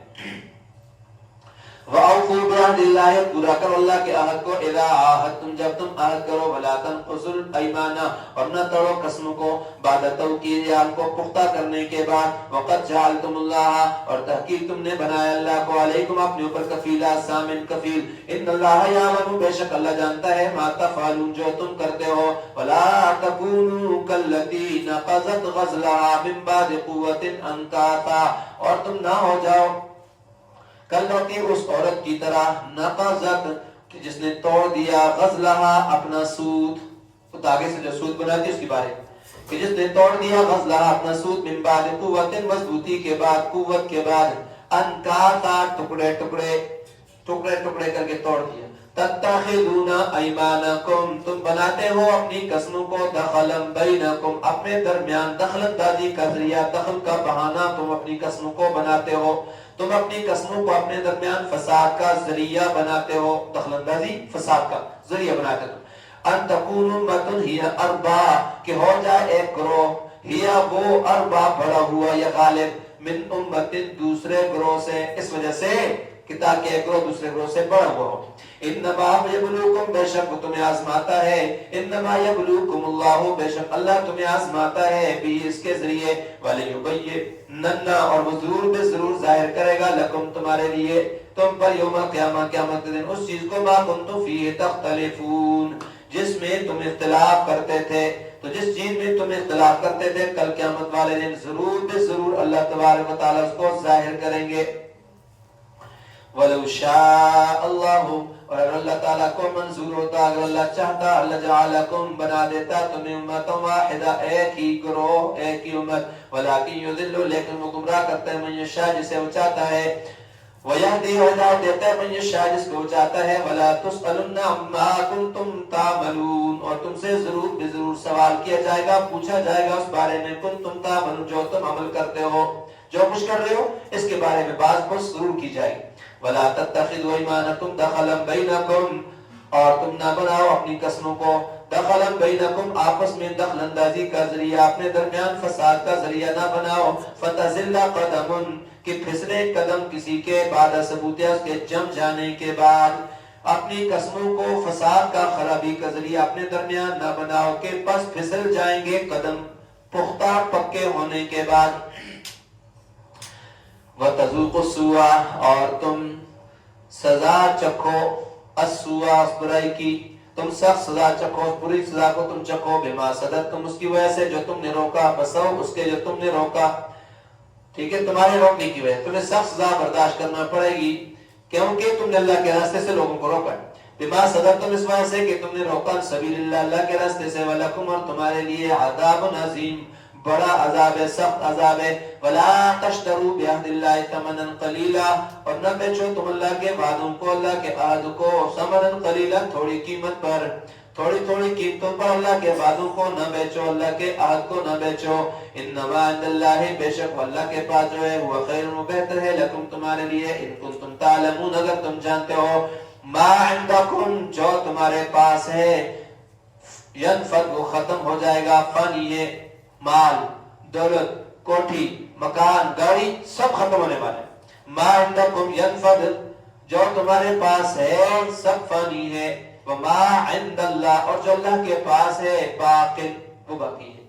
وَأَوْفُوا بِعَهْدِ اللَّهِ پورا کرو اللہ کے عہد کو، اِذَا عَاهَدتُّمْ جب تم عہد کرو، وَلَا تَنقُضُوا الْأَيْمَانَ اور نہ توڑو قسموں کو، بعد توکیدها کو پختہ کرنے کے بعد، وَقَدْ جَعَلْتُمُ اللَّهَ اور تحقیق تم نے بنایا اللہ کو، عَلَيْكُمْ اپنے اوپر کفیلا، سامن کفیل، إِنَّ اللَّهَ يَعْلَمُ بے شک اللہ جانتا ہے، مَا تَفْعَلُونَ جو تم کرتے ہو، وَلَا تَكُونُوا كَالَّتِي نَقَضَتْ غَزْلَهَا مِن بَعْدِ قُوَّةٍ أَنْكَاثًا اور تم نہ ہو جاؤ کلتی اس عورت کی طرح، نقضت کہ جس نے توڑ دیا، غزلہا اپنا سود، آگے سے جو سود بناتی اس کی بارے کہ جس نے توڑ دیا، غزلہا اپنا سود، من بعد قوت مضبوطی کے بعد، قوت کے بعد، انکاتا ٹکڑے کر کے توڑ دیا، تتخذون ایمانکم تم بناتے ہو اپنی قسموں کو، دخلا بینکم اپنے درمیان، دخل اندازی کا ذریعہ، دخل کا بہانہ تم اپنی قسموں کو بناتے ہو، تم اپنی قسموں کو اپنے درمیان فساد کا ذریعہ بناتے ہو، دخل اندازی فساد کا ذریعہ بناتے ہو، ان تکون امۃ ہی اربا کہ ہو جائے ایک گروہ، ہی وہ اربا بڑا ہوا یا غالب، من امت دوسرے گروہ سے، اس وجہ سے کہ تاکہ ایک گروہ دوسرے گروہ سے بڑا ہوا ہو، انما یبلوکم، بے شک وہ تمہیں آزماتا ہے، انما یبلوکم اللہ، بے شک اللہ تمہیں آزماتا ہے بھی اس کے ذریعے، وَلِيُبَيِّنَنَّ، اور وہ ضرور بے ضرور ظاہر کرے گا، لکم تمہارے لیے، تم پر یوم قیامہ، قیامت کے دن، اس چیز کو ما کنتم فیہ تختلفون، جس میں تم اختلاف کرتے تھے۔ تو جس چیز میں تم اختلاف کرتے تھے کل قیامت والے دن ضرور بے ضرور اللہ تبارک و تعالیٰ اس کو ظاہر کریں گے۔ وَلَوْ شَاءَ اللَّهُ، اور اگر اللہ تعالیٰ کو منظور ہوتا، اگر اللہ چاہتا، لَجَعَلَكُمْ، بنا دیتا تمہیں امتا واحدہ، ایک ہی گروہ، ایک ہی امت، وَلَكِنْ يُضِلُّ، لیکن وہ گمراہ کرتا ہے مَن یشاء، جسے وہ چاہتا ہے، وَيَهْدِي، ہدایت دیتا ہے مَن یشاء، جس کو وہ چاہتا ہے، وَلَا تُسْأَلُنَّ عَمَّا كُنْتُمْ تَعْمَلُونَ، اور تم سے ضرور بے ضرور سوال کیا جائے گا، پوچھا جائے گا اس بارے میں، كُنْتُمْ تَعْمَلُونَ، جو تم عمل کرتے ہو، جو کچھ کر رہے ہو اس کے بارے میں بات پوچھ ضرور کی جائے گی۔ وَلَا تَتَّخِذُوا أَيْمَانَكُمْ دَخَلًا بَيْنَكُمْ، اور تم نہ بناؤ اپنی قسموں کو، دخلا بینکم، آپس میں دخل اندازی کا ذریعہ، اپنے درمیان فساد کا ذریعہ نہ بناؤ، فتزل قدم، کہ پھسلے قدم کسی کے بعد ثبوت، اس کے جم جانے کے بعد، اپنی قسموں کو فساد کا، خرابی کا ذریعہ اپنے درمیان نہ بناؤ کہ پس پھسل جائیں گے قدم پختہ پکے ہونے کے بعد۔ وَتَذُوقُوا السُّوءَ، اور تم سزا چکھو، السُّوءَ، اس برائی کی، تم سخت سزا چکھو، اس بری سزا کو تم چکھو، بما صددتم، اس کی وجہ سے جو تم نے روکا، بسو، اس کے جو تم نے روکا، ٹھیک ہے، تمہارے روکنے کی وجہ تمہیں سخت سزا برداشت کرنا پڑے گی، کیونکہ تم نے اللہ کے راستے سے لوگوں کو روکا، بما صددتم، اس وجہ سے کہ تم نے روکا سبیل اللہ، اللہ کے راستے سے، وَلَكُمْ، اور تمہارے لیے عذاب عظیم، بڑا عذاب ہے، سخت عذاب ہے، وَلَا تَشْتَرُوا بِعَهْدِ اللَّهِ ثَمَنًا قَلِيلًا، اور نہ بیچو تم اللہ کے وعدوں کو، اللہ کے عہد کو، ثمنًا قلیلا، تھوڑی قیمت پر، تھوڑی تھوڑی قیمتوں پر اللہ کے وعدوں کو نہ بیچو، اللہ کے عہد کو نہ بیچو، انما عند اللہ، بے شک اللہ کے پاس جو ہے وہ خیر و بہتر ہے، لکم، تمہارے لیے، ان کنتم تعلمون، اگر تم جانتے ہو، ما عندکم، جو تمہارے پاس ہے، ینفد، وہ ختم ہو جائے گا، فانی ہے، مال، دولت، کوٹھی، مکان، گاڑی، سب ختم ہونے والے، ما عندکم ینفد، جو تمہارے پاس ہے سب فانی ہے، وما عند اللہ، اور جو اللہ کے پاس ہے باقی، وہ باقی ہے،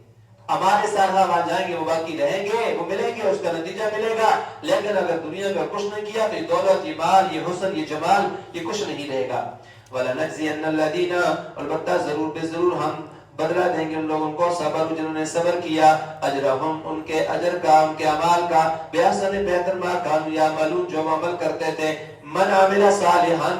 ہمارے ساتھ وہاں جائیں گے وہ باقی رہیں گے، وہ ملیں گے، اس کا نتیجہ ملے گا، لیکن اگر دنیا میں کچھ نہیں کیا تو یہ دولت، یہ مال، یہ حسن، یہ جمال، یہ کچھ نہیں رہے گا۔ وَلَنَجْزِيَنَّ الَّذِينَ، البتہ ضرور بے ضرور ہم بدلہ دیں گے ان لوگوں کو، صبر، جنہوں نے صبر کیا، اجرہم، ان کے اجر کا، ان کے اعمال کا، بِأَحْسَنِ، بہتر ما كانوا يعملون، جو عمل کرتے تھے، من عمل صالحا،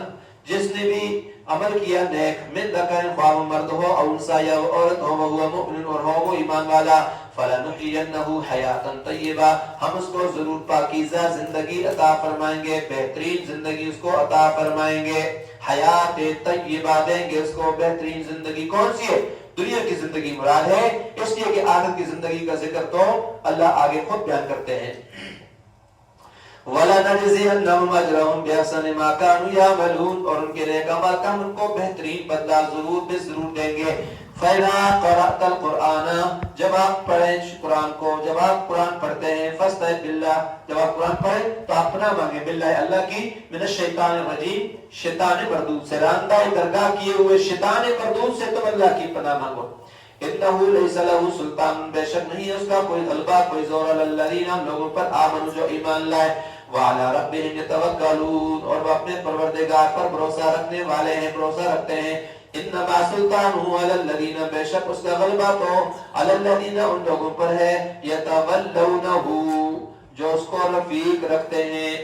جس نے بھی عمل کیا نیک، من ذکر، خواہ وہ مرد ہو، او انثیٰ، یا عورت ہو، وہو مؤمن، اور ہو وہ ایمان والا، فَلَنُحْيِيَنَّهُ حَيَاةً طَيِّبَةً، ہم اس کو ضرور پاکیزہ زندگی عطا فرمائیں گے، بہترین زندگی اس کو عطا فرمائیں گے، حیات طیبہ دیں گے اس کو، بہترین زندگی کون سی ہے؟ دنیا کی زندگی مراد ہے، اس لیے کہ آخرت کی زندگی کا ذکر تو اللہ آگے خود بیان کرتے ہیں۔ وَلَنَجْزِيَنَّهُمْ أَجْرَهُمْ بِأَحْسَنِ مَا كَانُوا يَعْمَلُونَ، اور ان کے نیک اعمال کا ہم ان کو بہترین بدلہ ضرور بے ضرور دیں گے۔ فَإِذَا قَرَأْتَ الْقُرْآنَ، جب آپ پڑھیں قرآن کو، جب آپ قرآن پڑھتے ہیں، فَاسْتَعِذْ بِاللَّهِ، جب آپ قرآن پڑھیں تو آپ پناہ مانگیں، باللہ، اللہ کی، من الشیطان الرجیم، شیطان مردود سے، راندہ درگاہ کیے ہوئے شیطان مردود سے تم اللہ کی پناہ مانگو۔ انہو لیس لہ سلطان، بے شک نہیں ہے اس کا کوئی غلبہ، کوئی زور، علی الذین، ہم لوگوں پر، آمنوا، جو ایمان لائے، وعلی ربہم یتوکلون، اور وہ اپنے پروردگار پر بھروسہ رکھنے والے ہیں، بھروسہ رکھتے ہیں۔ انما سلطانہ علی الذین، بے شک اس کا غلبہ تو علی الذین، ان لوگوں پر ہے، یتولونہ، جو اس کو رفیق رکھتے ہیں،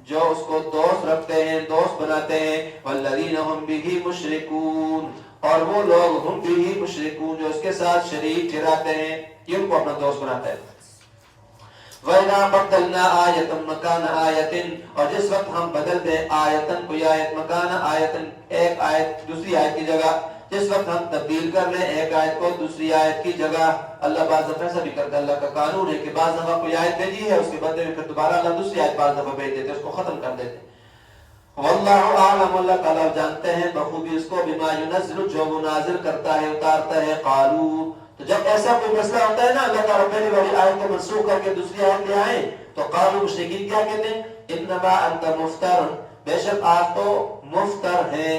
جو اس کو دوست رکھتے ہیں، دوست بناتے ہیں، والذین ہم بہ مشرکون، اور وہ لوگ ہم بھی مشرکون، جو اس کے ساتھ شریک ٹھہراتے ہیں، یہ ان کو اپنا دوست بناتا ہے۔ وَإِذَا بَدَّلْنَا آیَةً مَكَانَ آیَةٍ، اور جس وقت ہم بدل دیں آیتن کوئی آیت، مکان آیتن، ایک آیت دوسری آیت کی جگہ، جس وقت ہم تبدیل کر لیں ایک آیت کو دوسری آیت کی جگہ، اللہ بعض دفعہ ایسا بھی کرتا ہے، اللہ کا قانون ہے کہ بعض دفعہ کوئی آیت بھیجی ہے، اس کے بدلے میں پھر دوبارہ اللہ دوسری آیت بعض دفعہ بھیج دیتے، اس کو ختم کر دیتے۔ واللہ اعلم، اللہ تعالیٰ جانتے ہیں بخوبی اس کو، بما ينزل، جو وہ نازل کرتا ہے، اتارتا ہے۔ قالوا، تو جب ایسا کوئی مسئلہ ہوتا ہے نا، اللہ تعالیٰ پہلے والی آیت کو منسوخ کر کے دوسری آیت لے آئے، تو قالوا، مشرکین کیا کہتے ہیں؟ انما انت مفتر، بے شک آپ تو مفتر ہیں،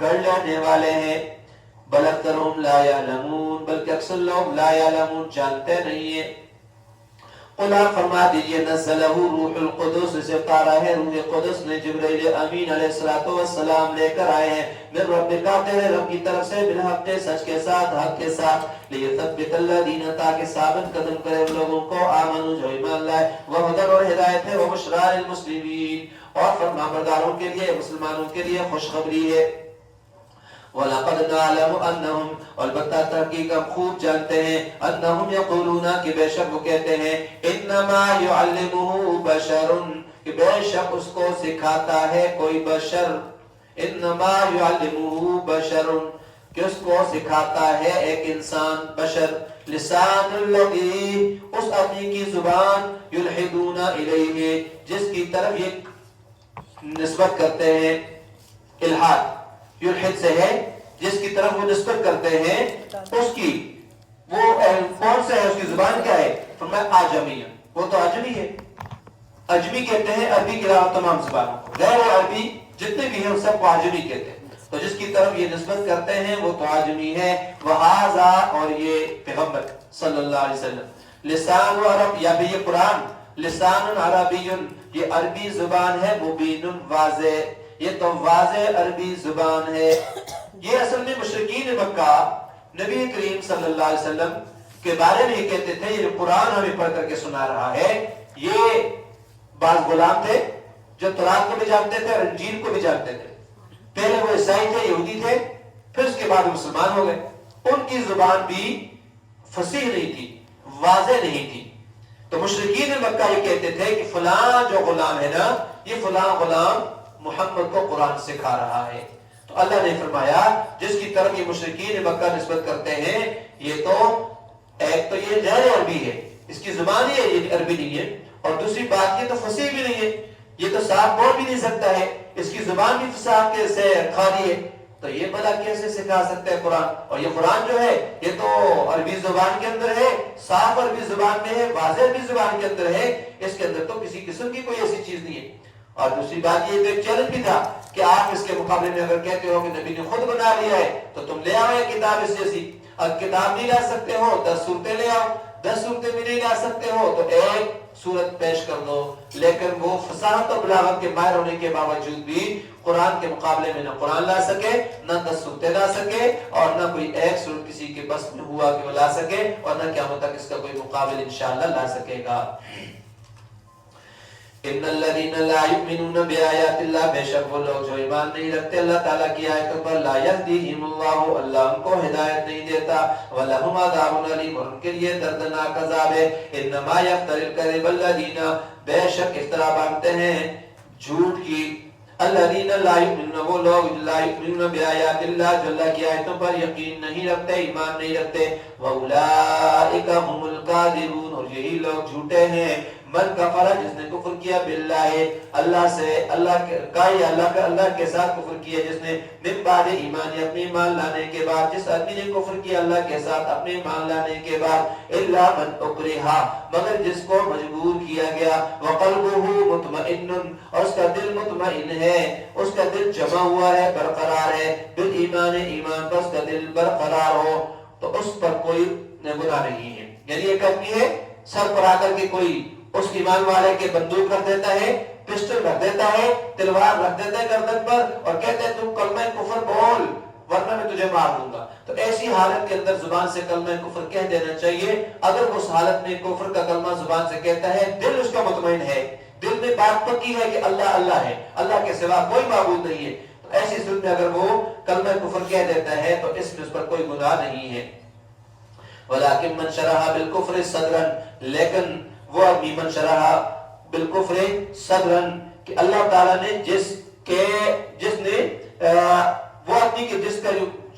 گڑ لینے والے ہیں، بل اکثرهم لا یعلمون، بلکہ اکثر لوگ لا یعلمون جانتے نہیں ہیں۔ قل آپ فرما دیجئے نزلہ روح القدس، سے اتارا ہے روح قدس نے، جبرائیل امین علیہ السلام لے کر آئے ہیں، من ربک تیرے رب کی طرف سے، بالحق سچ کے ساتھ، حق کے ساتھ، لیثبت الذین تاکہ ثابت قدم کرے ان لوگوں کو، آمنوا جو ایمان لائے، وہدی اور ہدایت ہے، وبشریٰ للمسلمین اور فرمانبرداروں کے لیے، مسلمانوں کے لیے خوشخبری ہے۔ وَلَقَدْ نَعْلَمُ أَنَّهُمْ البتہ تحقیق ہم خوب جانتے ہیں، أَنَّهُمْ يَقُولُونَ کہ بے شک وہ کہتے ہیں، إِنَّمَا يُعَلِّمُهُ بَشَرٌ کہ بے شک اس کو سکھاتا ہے کوئی بشر، إِنَّمَا يُعَلِّمُهُ بَشَرٌ کہ اس کو سکھاتا ہے ایک انسان بشر، لسان الذی اس آدمی کی زبان، یلحدون الیہ جس کی طرف یہ نسبت کرتے ہیں، الحاد یلحد سے ہے جس کی طرف وہ نسبت کرتے ہیں، اس کی وہ کون سے ہے، اس کی زبان کیا ہے؟ فرمایا آجمی، وہ تو آجمی ہے۔ اجمی کہتے ہیں عربی کے علاوہ تمام زبانوں کو، غیر عربی جتنے بھی ہیں ان سب کو آجمی کہتے ہیں، تو جس کی طرف یہ نسبت کرتے ہیں وہ تو آجمی ہے۔ وہذا اور یہ پیغمبر صلی اللہ علیہ وسلم، لسان عرب یا بھی یہ قرآن، لسان عربی یہ عربی زبان ہے، مبین واضح، یہ تو واضح عربی زبان ہے۔ یہ اصل میں مشرکین مکہ نبی کریم صلی اللہ علیہ وسلم کے بارے میں یہ کہتے تھے، یہ قرآن ہمیں پڑھ کر کے سنا رہا ہے، یہ بعض غلام تھے جو تورات کو بھی جانتے تھے اور انجیل کو بھی جانتے تھے، پہلے وہ عیسائی تھے، یہودی تھے، پھر اس کے بعد مسلمان ہو گئے، ان کی زبان بھی فصیح نہیں تھی، واضح نہیں تھی، تو مشرکین مکہ یہ کہتے تھے کہ فلاں جو غلام ہے نا، یہ فلاں غلام محمد کو قرآن سکھا رہا ہے۔ تو اللہ نے فرمایا جس کی طرف یہ مشرکین مکہ نسبت کرتے ہیں، یہ تو ایک تو یہ غیر عربی ہے، اس کی زبان ہی ہے، یہ عربی نہیں ہے، اور دوسری بات یہ تو فصیح بھی نہیں ہے، یہ تو صاف بول بھی نہیں سکتا ہے، اس کی زبان بھی فصاحت کے سے خالی ہے، تو یہ بلا کیسے سکھا سکتے ہیں قرآن؟ اور یہ قرآن جو ہے یہ تو عربی زبان کے اندر ہے، صاف عربی زبان میں ہے، واضح عربی زبان کے اندر ہے، اس کے اندر تو کسی قسم کی کوئی ایسی چیز نہیں ہے۔ اور دوسری بات یہ ایک چیلنج بھی تھا کہ آپ اس کے مقابلے میں اگر کہتے ہو کہ نبی نے خود بنا لیا ہے تو تم لے آؤ یہ کتاب اس جیسی، اگر کتاب نہیں لا سکتے ہو 10 صورتیں لے آؤ، 10 صورتیں بھی نہیں لا سکتے ہو تو ایک صورت پیش کر دو۔ لیکن وہ فصاحت اور بلاغت کے ماہر ہونے کے باوجود بھی قرآن کے مقابلے میں نہ قرآن لا سکے، نہ 10 صورتیں لا سکے، اور نہ کوئی ایک صورت کسی کے بس میں ہوا کہ وہ لا سکے، اور نہ قیامت تک اس کا کوئی مقابل انشاءاللہ لا سکے گا۔ ان الذين لا يؤمنون بآيات الله بے شک وہ لوگ جو ایمان نہیں رکھتے اللہ تعالیٰ کی آیتوں پر، لا يهديهم الله اللہ ان کو ہدایت نہیں دیتا، ولهم عذاب الیم اور ان کے لیے دردناک عذاب ہے۔ انما يفتر الكذب الذين بے شک افترا باندھتے ہیں جھوٹ کی، الذين لا يؤمنون وہ لوگ لا يؤمنون بآيات الله جو اللہ کی آیتوں پر یقین نہیں رکھتے، ایمان نہیں رکھتے، واولئک هم الكاذبون اور یہی لوگ جھوٹے ہیں، من کفر جس نے کفر کیا باللہ اللہ سے، اللہ کے ساتھ کفر کیا، جس نے من بعد ایمان اپنے ایمان لانے کے بعد، جس آدمی نے کفر کیا اللہ کے ساتھ اپنے ایمان لانے کے بعد، الا من اکرہا مگر جس کو مجبور کیا گیا، وقلبہ مطمئن اور اس کا دل مطمئن ہے، اس کا دل جمع ہوا ہے، برقرار ہے، بالایمان ایمان پر اس کا دل برقرار ہو تو اس پر کوئی گناہ نہیں ہے۔ یعنی ایک آدمی ہے سر پر آ کر کے کوئی اس ایمان والے کے بندوق رکھ دیتا ہے، پسٹل رکھ دیتا ہے، تلوار رکھ دیتا ہے گردن پر اور کہتے ہیں تم کلمہ کفر بول ورنہ میں تجھے مار دوں گا، تو ایسی حالت کے اندر زبان سے کلمہ کفر کہہ دینا چاہیے۔ اگر اس حالت میں کفر کا کلمہ زبان سے کہتا ہے، دل اس کا مطمئن ہے، دل میں بات پکی ہے کہ اللہ اللہ ہے، اللہ کے سوا کوئی معبود نہیں ہے، تو ایسی صورت میں اگر وہ کلمہ کفر کہہ دیتا ہے تو اس میں اس پر کوئی گناہ نہیں ہے۔ ولیکن من شرح بالکفر صدرا لیکن وہ آدمی من شرح بالکفر صدرا کہ اللہ تعالیٰ نے جس نے وہ آدمی کہ جس کا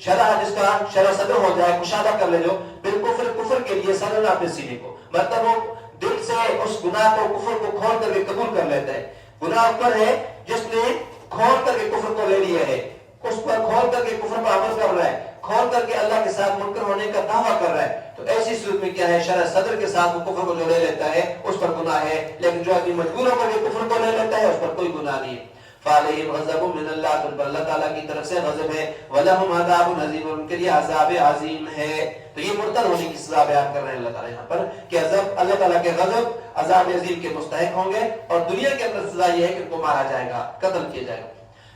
شرح صدر ہو جائے، کشادہ کر لے جو بالکفر کفر کے لیے صدر اپنے سینے کو، مطلب وہ دل سے اس گناہ کو کفر کو کھول کر کے قبول کر لیتا ہے۔ گناہ پر ہے جس نے کھول کر کے کفر کو لے لیا ہے، اس پر کھول کر کے کفر پر عمل کر رہا ہے، کھول کر کے اللہ کے ساتھ منکر ہونے کا دعویٰ کر رہا ہے، تو ایسی صورت میں کیا ہے، شرح صدر کے ساتھ وہ کفر کو جو لے لیتا ہے اس پر گناہ ہے، لیکن جو آدمی مجبور ہو کر کے کفر کو لے لیتا ہے اس پر کوئی گناہ نہیں ہے۔ فعلیہم غضب من اللہ، تم پر اللہ تعالیٰ کی طرف سے غضب ہے، وَلَهُمْ عَذَابٌ عَظِيمٌ، ان کے لیے عذاب عظیم ہے۔ تو یہ مرتد ہونے کی سزا بیان کر رہے ہیں اللہ تعالیٰ یہاں پر کہ اللہ تعالیٰ کے غضب عذاب عظیم کے مستحق ہوں گے، اور دنیا کے اندر سزا یہ ہے کہ ان کو مارا جائے گا، قتل کیا جائے گا۔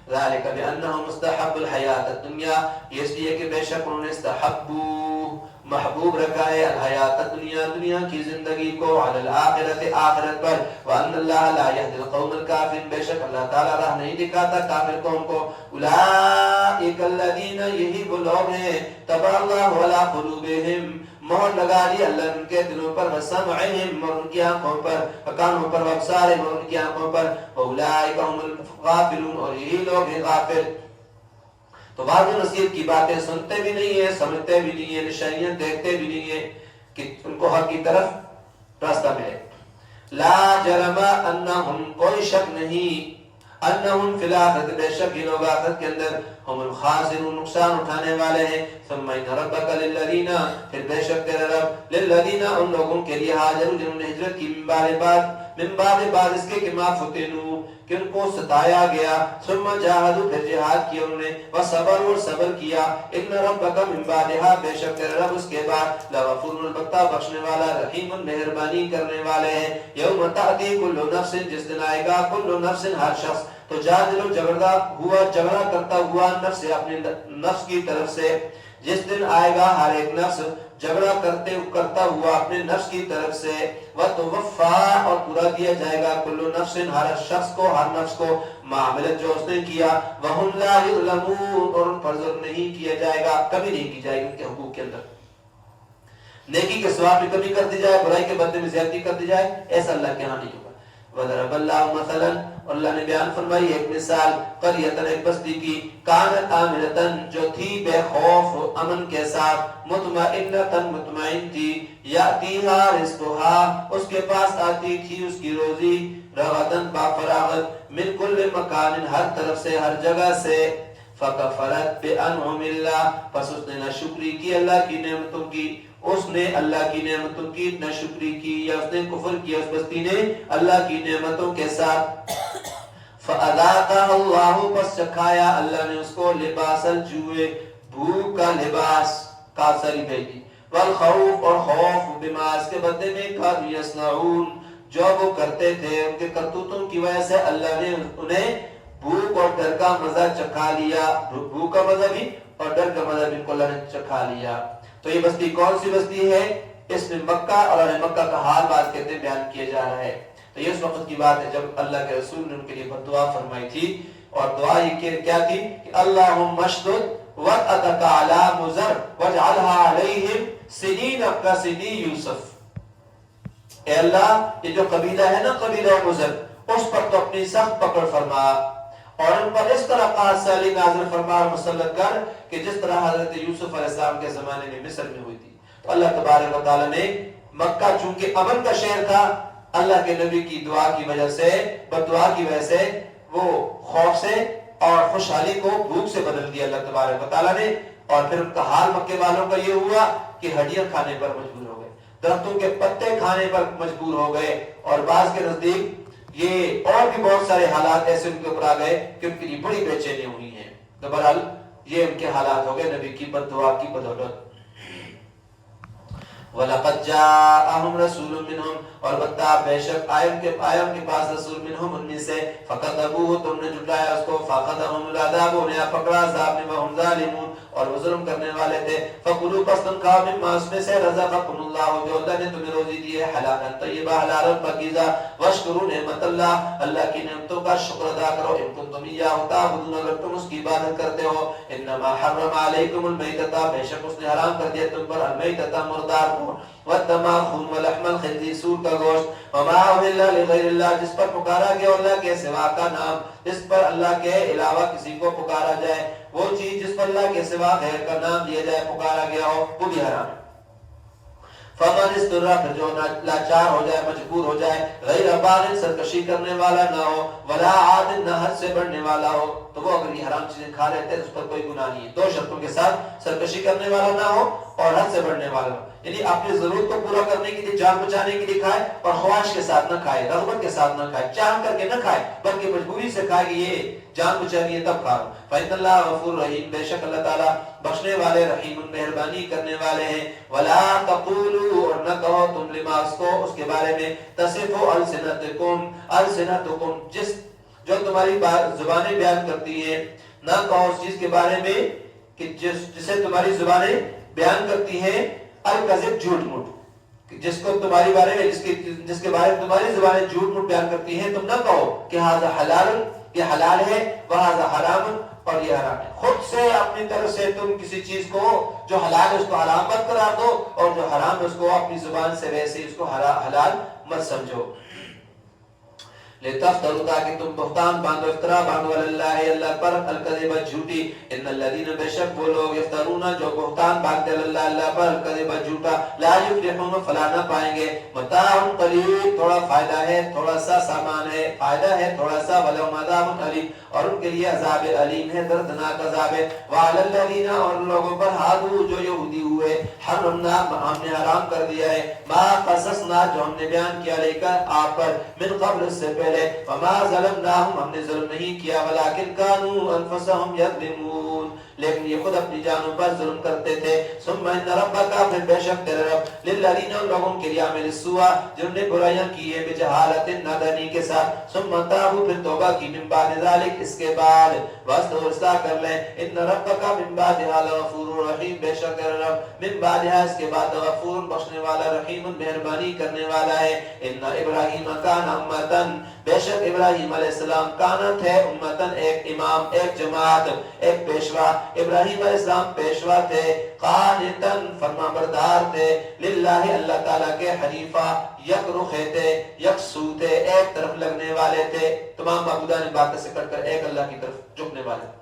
ذالک بأنہم مستحب الحیات الدنیا، یہ اس لیے کہ بے شک انہوں نے استحبو محبوب رکھا ہے الحیات الدنیا، دنیا کی زندگی کو، علی الآخرت آخرت پر، وان اللہ لا یہدی القوم الکافرین، بے شک اللہ تعالیٰ راہ نہیں دکھاتا کافر قوم کو۔ اولئک الذین، یہی وہ لوگ ہیں، طبع اللہ علی قلوبہم، مہر لگا دی اللہ ان کے دلوں پر، وسمعہم، اور ان کی آنکھوں پر، کانوں پر، وابصارہم، اور ان کی آنکھوں پر، اولئک هم الغافلون، اور یہی لوگ ہیں غافل۔ تو بعض نصیحت کی باتیں سنتے بھی نہیں ہیں، سمجھتے بھی نہیں ہیں، نشانیاں دیکھتے بھی نہیں ہیں کہ ان کو حق کی طرف راستہ ملے۔ لا جرم انہم، کوئی شک نہیں، انہم فی الآخرت، بے شک یہ لوگ آخرت کے اندر ہم الخاسرون، نقصان اٹھانے والے ہیں۔ ثم ان ربک للذین، پھر بے شک تیرا رب، للذین، ان لوگوں کے لیے ہاجروا، جنہوں نے ہجرت کی، من بعد اس کے کہ ما فتنوا، کہ ان کو ستایا گیا، ثم جاہدوا، پھر جہاد کیا انہوں نے، وصبروا، اور صبر کیا، ان ربک من بعدها، بے شک تیرا رب اس کے بعد، لغفور، البتہ بخشنے والا، رحیم، مہربانی کرنے والے ہیں۔ یوم تأتی کل نفس، جس دن آئے گا کل نفس، ہر شخص، تو جادل، جھگڑا کرتا ہوا، نفس، اپنے نفس کی طرف سے، جس دن آئے گا ہر ایک نفس جھگڑا کرتا ہوا اپنے نفس کی طرف سے، وَتُوَفَّى، اور پورا دیا جائے گا، کل نفس، ہر شخص کو، ہر نفس کو، ما عملت، جو اس نے کیا، وَهُمْ لَا يُظْلَمُونَ، اور ان پر ظلم نہیں کیا جائے گا، کبھی نہیں کی جائے گی ان کے حقوق کے اندر، نیکی کے ثواب میں کمی کر دی جائے، برائی کے بدلے میں زیادتی کر دی جائے، ایسا اللہ کے ہاں نہیں ہوگا۔ وَضَرَبَ اللَّهُ مَثَلًا، اور اللہ نے بیان فرمائی ایک مثال، قَرْيَةً، ایک بستی کی، كَانَتْ آمِنَةً، جو تھی بے خوف امن کے ساتھ، مطمئنةً، مطمئن تھی، يَأْتِيهَا رِزْقُهَا، اس کے پاس آتی تھی اس کی روزی، رَغَدًا، بافراغت، مِنْ كُلِّ مَكَانٍ، ہر طرف سے، ہر جگہ سے، فَكَفَرَتْ بِأَنْعُمِ اللَّهِ، پس اس نے ناشکری کی اللہ کی نعمتوں کی، اس نے اللہ کی نعمتوں کی ناشکری کی، یا اس نے کفر کیا اس بستی نے اللہ کی نعمتوں کے ساتھ، فَأَذَاقَهَا اللَّهُ، پس چکھایا اللہ نے اس کو، لباس الجوع، بھوک کا لباس، کافری بھیجی، والخوف، اور خوف، بما، اس کے بدلے میں، كانوا يصنعون، جو وہ کرتے تھے، ان کے کرتوتوں کی وجہ سے اللہ نے انہیں بھوک اور ڈر کا مزہ چکھا لیا، بھوک کا مزہ بھی اور ڈر کا مزہ بھی اللہ نے چکھا لیا۔ تو یہ بستی کون سی بستی ہے؟ اس میں مکہ اور اہل مکہ کا حال بات کہتے ہیں بیان کیا جا رہا ہے۔ تو یہ اس وقت کی بات ہے جب اللہ کے رسول نے ان کے لیے بد دعا فرمائی تھی، اور دعا یہ کیا تھی کہ اللہم اشدد وطأتک علی مضر واجعلها علیہم سنین کسنی یوسف، اے اللہ یہ جو قبیلہ ہے نا، قبیلہ مضر، اس پر تو اپنی سخت پکڑ فرما، اور ان پر اس طرح قحط سالی نازل فرما اور مسلط کر کہ جس طرح حضرت یوسف علیہ السلام کے زمانے میں مصر میں ہوئی تھی۔ تو اللہ تبارک و تعالیٰ نے مکہ چونکہ امن کا شہر تھا، اللہ کے نبی کی دعا کی وجہ سے، بد دعا کی وجہ سے، وہ خوف سے اور خوشحالی کو بھوک سے بدل دیا اللہ تبارک و تعالیٰ نے، اور پھر ان کا حال مکے والوں کا یہ ہوا کہ ہڈیاں کھانے پر مجبور ہو گئے، درختوں کے پتے کھانے پر مجبور ہو گئے، اور بعض کے نزدیک یہ اور بھی بہت سارے حالات ایسے ان کے اوپر آ گئے کہ ان کے لیے بڑی بے چینی ہوئی ہیں۔ تو بہرحال یہ ان کے حالات ہو گئے نبی کی بد دعا کی بدولت۔ وَلَقَدْ جَاءَهُمْ رَسُولٌ مِّنْهُمْ، اور بتا بے شک آیا ان کے پاس رسول منہم، ان میں سے، فَكَذَّبُوهُ، تم نے جھٹلایا اس کو، فَأَخَذَهُمُ الْعَذَابُ، انہیں پکڑا عذاب نے، وَهُمْ ظَالِمُونَ، اور وہ ظلم کرنے والے تھے، فَكُلُوا، پس تم کھاؤ، مِمَّا، اس میں سے، رَزَقَكُمُ اللَّهُ، جو اللہ نے تمہیں روزی دی ہے، حلالا طیبہ، حلال اور پاکیزہ، وَاشْكُرُوا نعمت اللہ کی نعمتوں کا شکر ادا کرو، ان کنتم ایاہ تعبدون، اگر تم اس کی عبادت کرتے ہو، انما حرم علیکم المیتۃ، بے شک اس نے حرام کر دیا تم پر، المیتۃ، مردار کو، والدم، خون، ولحم الخنزیر، سور کا گوشت، وما اہل لغیر اللہ، جس پر پکارا گیا اللہ کے سوا کا نام، جس پر اللہ کے علاوہ کسی کو پکارا جائے، وہ چیز جس پر اللہ کے سوا غیر کا نام دیا جائے، پکارا گیا ہو، وہ بھی حرام ہے۔ فمن استر، پھر جو لاچار ہو جائے، مجبور ہو جائے، غیر باغ، سرکشی کرنے والا نہ ہو، ولا عاد، نہ حد سے بڑھنے والا ہو، تو وہ اگر یہ حرام چیزیں کھا رہے تھے اس پر کوئی گناہ نہیں ہے. 2 شرطوں کے ساتھ سرکشی کرنے والا نہ ہو اور حد سے بڑھنے والا ہو. یعنی اپنی ضرورت کو پورا کرنے کے لیے، جان بچانے کے لیے کھائے اور خواہش کے ساتھ نہ کھائے، رغبت کے ساتھ نہ کھائے، چاہ کر کے نہ کھائے، بلکہ مجبوری سے کھائے کہ یہ جان بچانی ہے تب کھا رہا. فإن اللہ غفور رحیم، بے شک اللہ تعالیٰ بخشنے والے، رحیم مہربانی کرنے والے ہیں. ولا تقولوا، اور نہ کہو تم لما اس کو، اس کے بارے میں، تصف السنتکم جو تمہاری زبانیں بیان کرتی ہیں، نہ کہو اس چیز کے بارے میں کہ جسے تمہاری زبانیں بیان کرتی ہیں، الکذب جھوٹ موٹ، جس کو تمہاری بارے میں جس کے بارے میں تمہاری زبانیں جھوٹ موٹ بیان کرتی ہیں، تم نہ کہو کہ ھذا حلال، یہ حلال ہے، وھذا حرام، اور یہ حرام ہے. خود سے اپنی طرف سے تم کسی چیز کو جو حلال ہے اس کو حرام مت قرار دو، اور جو حرام ہے اس کو اپنی زبان سے ویسے اس کو حلال مت سمجھو. لتفتروا، تاکہ تم بہتان باندھو، افترا باندھو اللہ اللہ پر، الکذب جھوٹی. ان الذین، بے شک وہ لوگ، یفترون جو بہتان باندھتے اللہ پر، الکذب جھوٹا، لا یفلحون، فلاح نہ پائیں گے. متاع قلیل، تھوڑا فائدہ ہے، تھوڑا سا سامان ہے، فائدہ ہے تھوڑا سا. ولہم عذاب علیم، اور ان کے لیے عذاب علیم ہے، دردناک عذاب ہے. وعلی الذین، اور لوگوں پر، ہادو جو یہودی ہوئے، حرمنا، ہم نے حرام کر دیا ہے، ما قصصنا، جو ہم نے بیان کیا لے کر آپ پر، من قبل، سے پہلے. وما ظلمناہم، ہم نے ظلم نہیں کیا، ولکن کانوا انفسہم یظلمون، لیکن یہ خود اپنی جانوں پر ظلم کرتے تھے. ثم ان ربک، پھر بے شک تیرے رب، للذین، ان لوگوں کے لیے، عمل السوء، جنہوں نے برائیاں کی ہیں، بجہالت، نادانی کے ساتھ. ثم تابوا، پھر توبہ کی، من بعد ذلک، اس کے بعد، واستغفروا، اصلاح کر لیں. ان ربک من بعدها لغفور رحیم، بے شک تیرا رب من بعدها، اس کے بعد، غفور، بخشنے والا، رحیم، مہربانی کرنے والا ہے. ان ابراہیم کان امتن، بے شک ابراہیم علیہ السلام کانت ہے، امتن، ایک امام، ایک جماعت، ایک پیشوا. ابراہیم علیہ السلام پیشوا تھے، قانتن، فرما بردار تھے، للہ، اللہ تعالیٰ کے، حنیفہ، یک رخ تھے، یکسو تھے، ایک طرف لگنے والے تھے، تمام معبودان باطل سے کٹ کر ایک اللہ کی طرف جھکنے والے.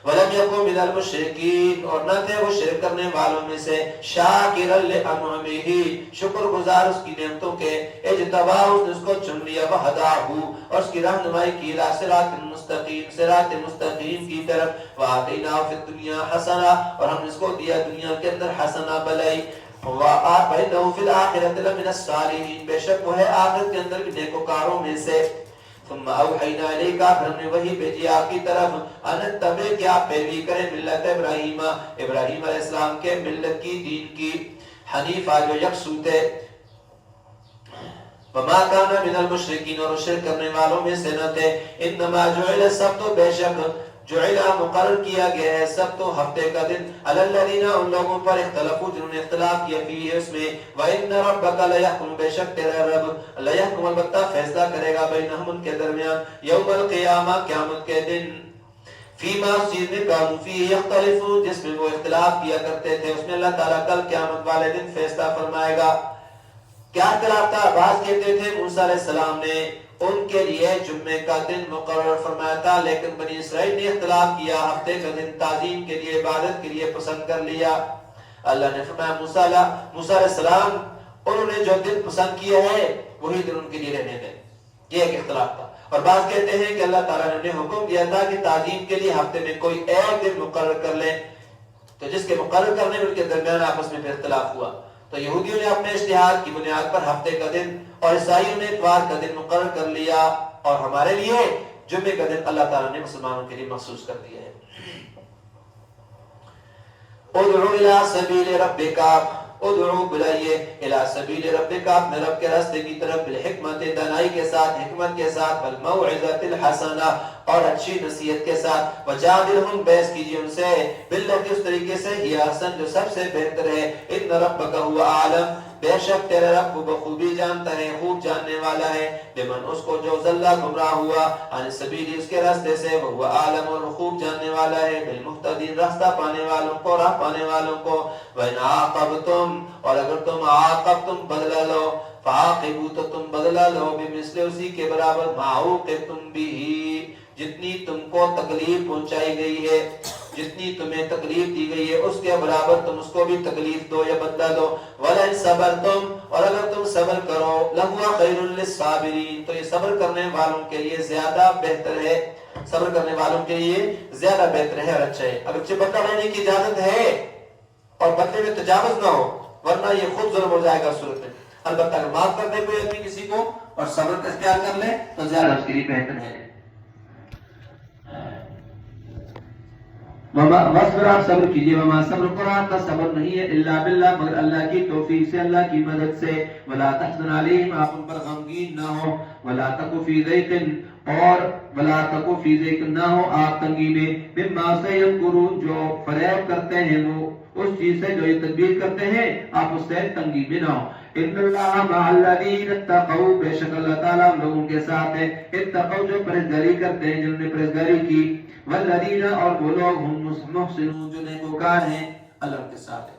وَلَمْ يَكُنْ مِنَ الْمُشْرِكِينَ، اور نہ تھے وہ شرک کرنے والوں میں سے. شَاكِرًا لِأَنْعُمِهِ، شکر گزار اس کی نعمتوں کے. اجتباہ، اس نے اس کو چن لیا. وَهَدَاهُ، اور اس کی رہنمائی کی. إِلَىٰ صِرَاطٍ مُسْتَقِيمٍ، صراط مستقیم کی طرف. وَآتَيْنَاهُ فِي الدُّنْيَا حَسَنَةً، اور ہم نے اس کو دیا دنیا کے اندر حسنہ، بلائی. وَإِنَّهُ فِي الْآخِرَةِ لَمِنَ الصَّالِحِينَ، بے شک وہ ہے آخرت کے اندر بھی نیکوکاروں میں سے. ثم اوحینا الیک، پھر ہم نے وحی بھیجی آپ کی طرف، ان اتبع، کہ آپ پیروی کریں، ملت ابراہیم، ابراہیم علیہ السلام کے ملت کی، دین کی، حنیفہ، جو یکسو تھے. وما کان من المشرکین، اور شرک کرنے والوں میں سے نہ تھے. انما جعل السبت، بے شک جعل، مقرر کیا گیا ہے، سبت، ہفتے کا دن، علی الذین، ان لوگوں پر، اختلفوا، جنہوں نے اختلاف کیا، فیہ، اس میں. وَإِنَّ رَبَّكَ لَيَحْكُمُ، بے شک تیرا رب، لَيَحْكُمُ، البتہ فیصلہ کرے گا، بینہم، ان کے درمیان، یوم القیامہ، قیامت کے دن، فیما، اس چیز میں، کانوا فیہ یختلفون، جس میں وہ اختلاف کیا کرتے تھے، اس میں اللہ تعالیٰ کل قیامت والے دن فیصلہ فرمائے گا. کیا اختلاف تھا؟ بعض کہتے تھے موسیٰ علیہ السلام نے ان کے لیے جمعے کا دن مقرر فرمایا تھا، لیکن بنی اسرائیل نے اختلاف کیا، ہفتے کا دن تعظیم کے لیے، عبادت کے لیے پسند کر لیا. اللہ نے فرمایا موسیٰ علیہ السلام، انہوں نے جو دن پسند کیا ہے وہی دن ان کے لیے رہنے دیں. یہ ایک اختلاف تھا. اور بعض کہتے ہیں کہ اللہ تعالیٰ نے حکم دیا تھا کہ تعظیم کے لیے ہفتے میں کوئی ایک دن مقرر کر لیں، تو جس کے مقرر کرنے میں ان کے درمیان آپس میں پھر اختلاف ہوا. تو یہودیوں نے اپنے اجتہاد کی بنیاد پر ہفتے کا دن، اور عیسائیوں نے اتوار کا دن مقرر کر لیا، اور ہمارے لیے جمعے کا دن اللہ تعالیٰ نے مسلمانوں کے لیے مخصوص کر دیا ہے. ادعو الی سبیل ربک، ادعو، بلائیے، الی سبیل ربک، اپنے رب کے راستے کی طرف، بالحکمت، دانائی کے ساتھ، حکمت کے ساتھ، والموعظۃ الحسنہ، اور اچھی نصیحت کے ساتھ. وجادلہم، بحث کیجیے ان سے، باللتی، اس طریقے سے، ہی احسن، جو سب سے بہتر ہے. ان ربک هو اعلم، بے شک تیرا رب کو بخوبی جانتا ہے، خوب جاننے والا ہے. بمن، اس کو جو ضل، گمراہ ہوا، عن سبیل، اس کے راستے سے، وهو اعلم، اور خوب جاننے والا ہے، بالمہتدین، راستہ پانے والوں کو، راہ پانے والوں کو. وَإِنْ عَاقَبْتُمْ، اور اگر تم عاقبتم، بدلہ لو، فعاقبوا، تو تم بدلہ لو، بمثل، اسی کے برابر، ما عوقبتم بہ، جتنی تم کو تکلیف پہنچائی گئی ہے. جتنی تمہیں تکلیف دی گئی ہے اس کے برابر تم اس کو بھی تکلیف دو یا بدلہ دو. وَلَئِن صَبَرْتُمْ اور اگر تم صبر کرو لَهُوَ خَيْرٌ لِلصَّابِرِينَ تو یہ صبر کرنے والوں کے لیے زیادہ بہتر ہے. صبر کرنے والوں کے لیے زیادہ بہتر ہے اور اچھا ہے. اگرچہ بدلہ لینے کی اجازت ہے اور بدلے میں تجاوز نہ ہو ورنہ یہ خود ظلم ہو جائے گا صورت میں. البتہ اگر معاف کر دے کوئی آدمی کسی کو اور صبر کا اختیار کر لے تو زیادہ اس کے لیے بہتر ہے. وَاصْبِرْ آپ صبر کیجئے. وَمَا صَبْرُكَ آپ کا صبر نہیں ہے الا باللہ مگر اللہ کی توفیق سے اللہ کی مدد سے. وَلَا تَحْزَنْ عَلَيْهِمْ آپ ان پر غمگین نہ ہو. وَلَا تَكُ فِي ضَيْقٍ اور وَلَا تَكُ فِي ضَيْقٍ نہ ہو آپ تنگی میں مِمَّا سَيَمْكُرُونَ جو فریب کرتے ہیں وہ اس چیز سے جو یہ تدبیر کرتے ہیں آپ اس سے تنگی میں نہ ہو. ان اللہ مع الذین اتقوا بے شک اللہ تعالیٰ لوگوں کے ساتھ ہے اتقوا جو پرہیزگاری کرتے ہیں جنہوں نے پرہیزگاری کی. والذین اور وہ لوگ ہم محسنون جو نیکوکار ہیں اللہ کے ساتھ ہے.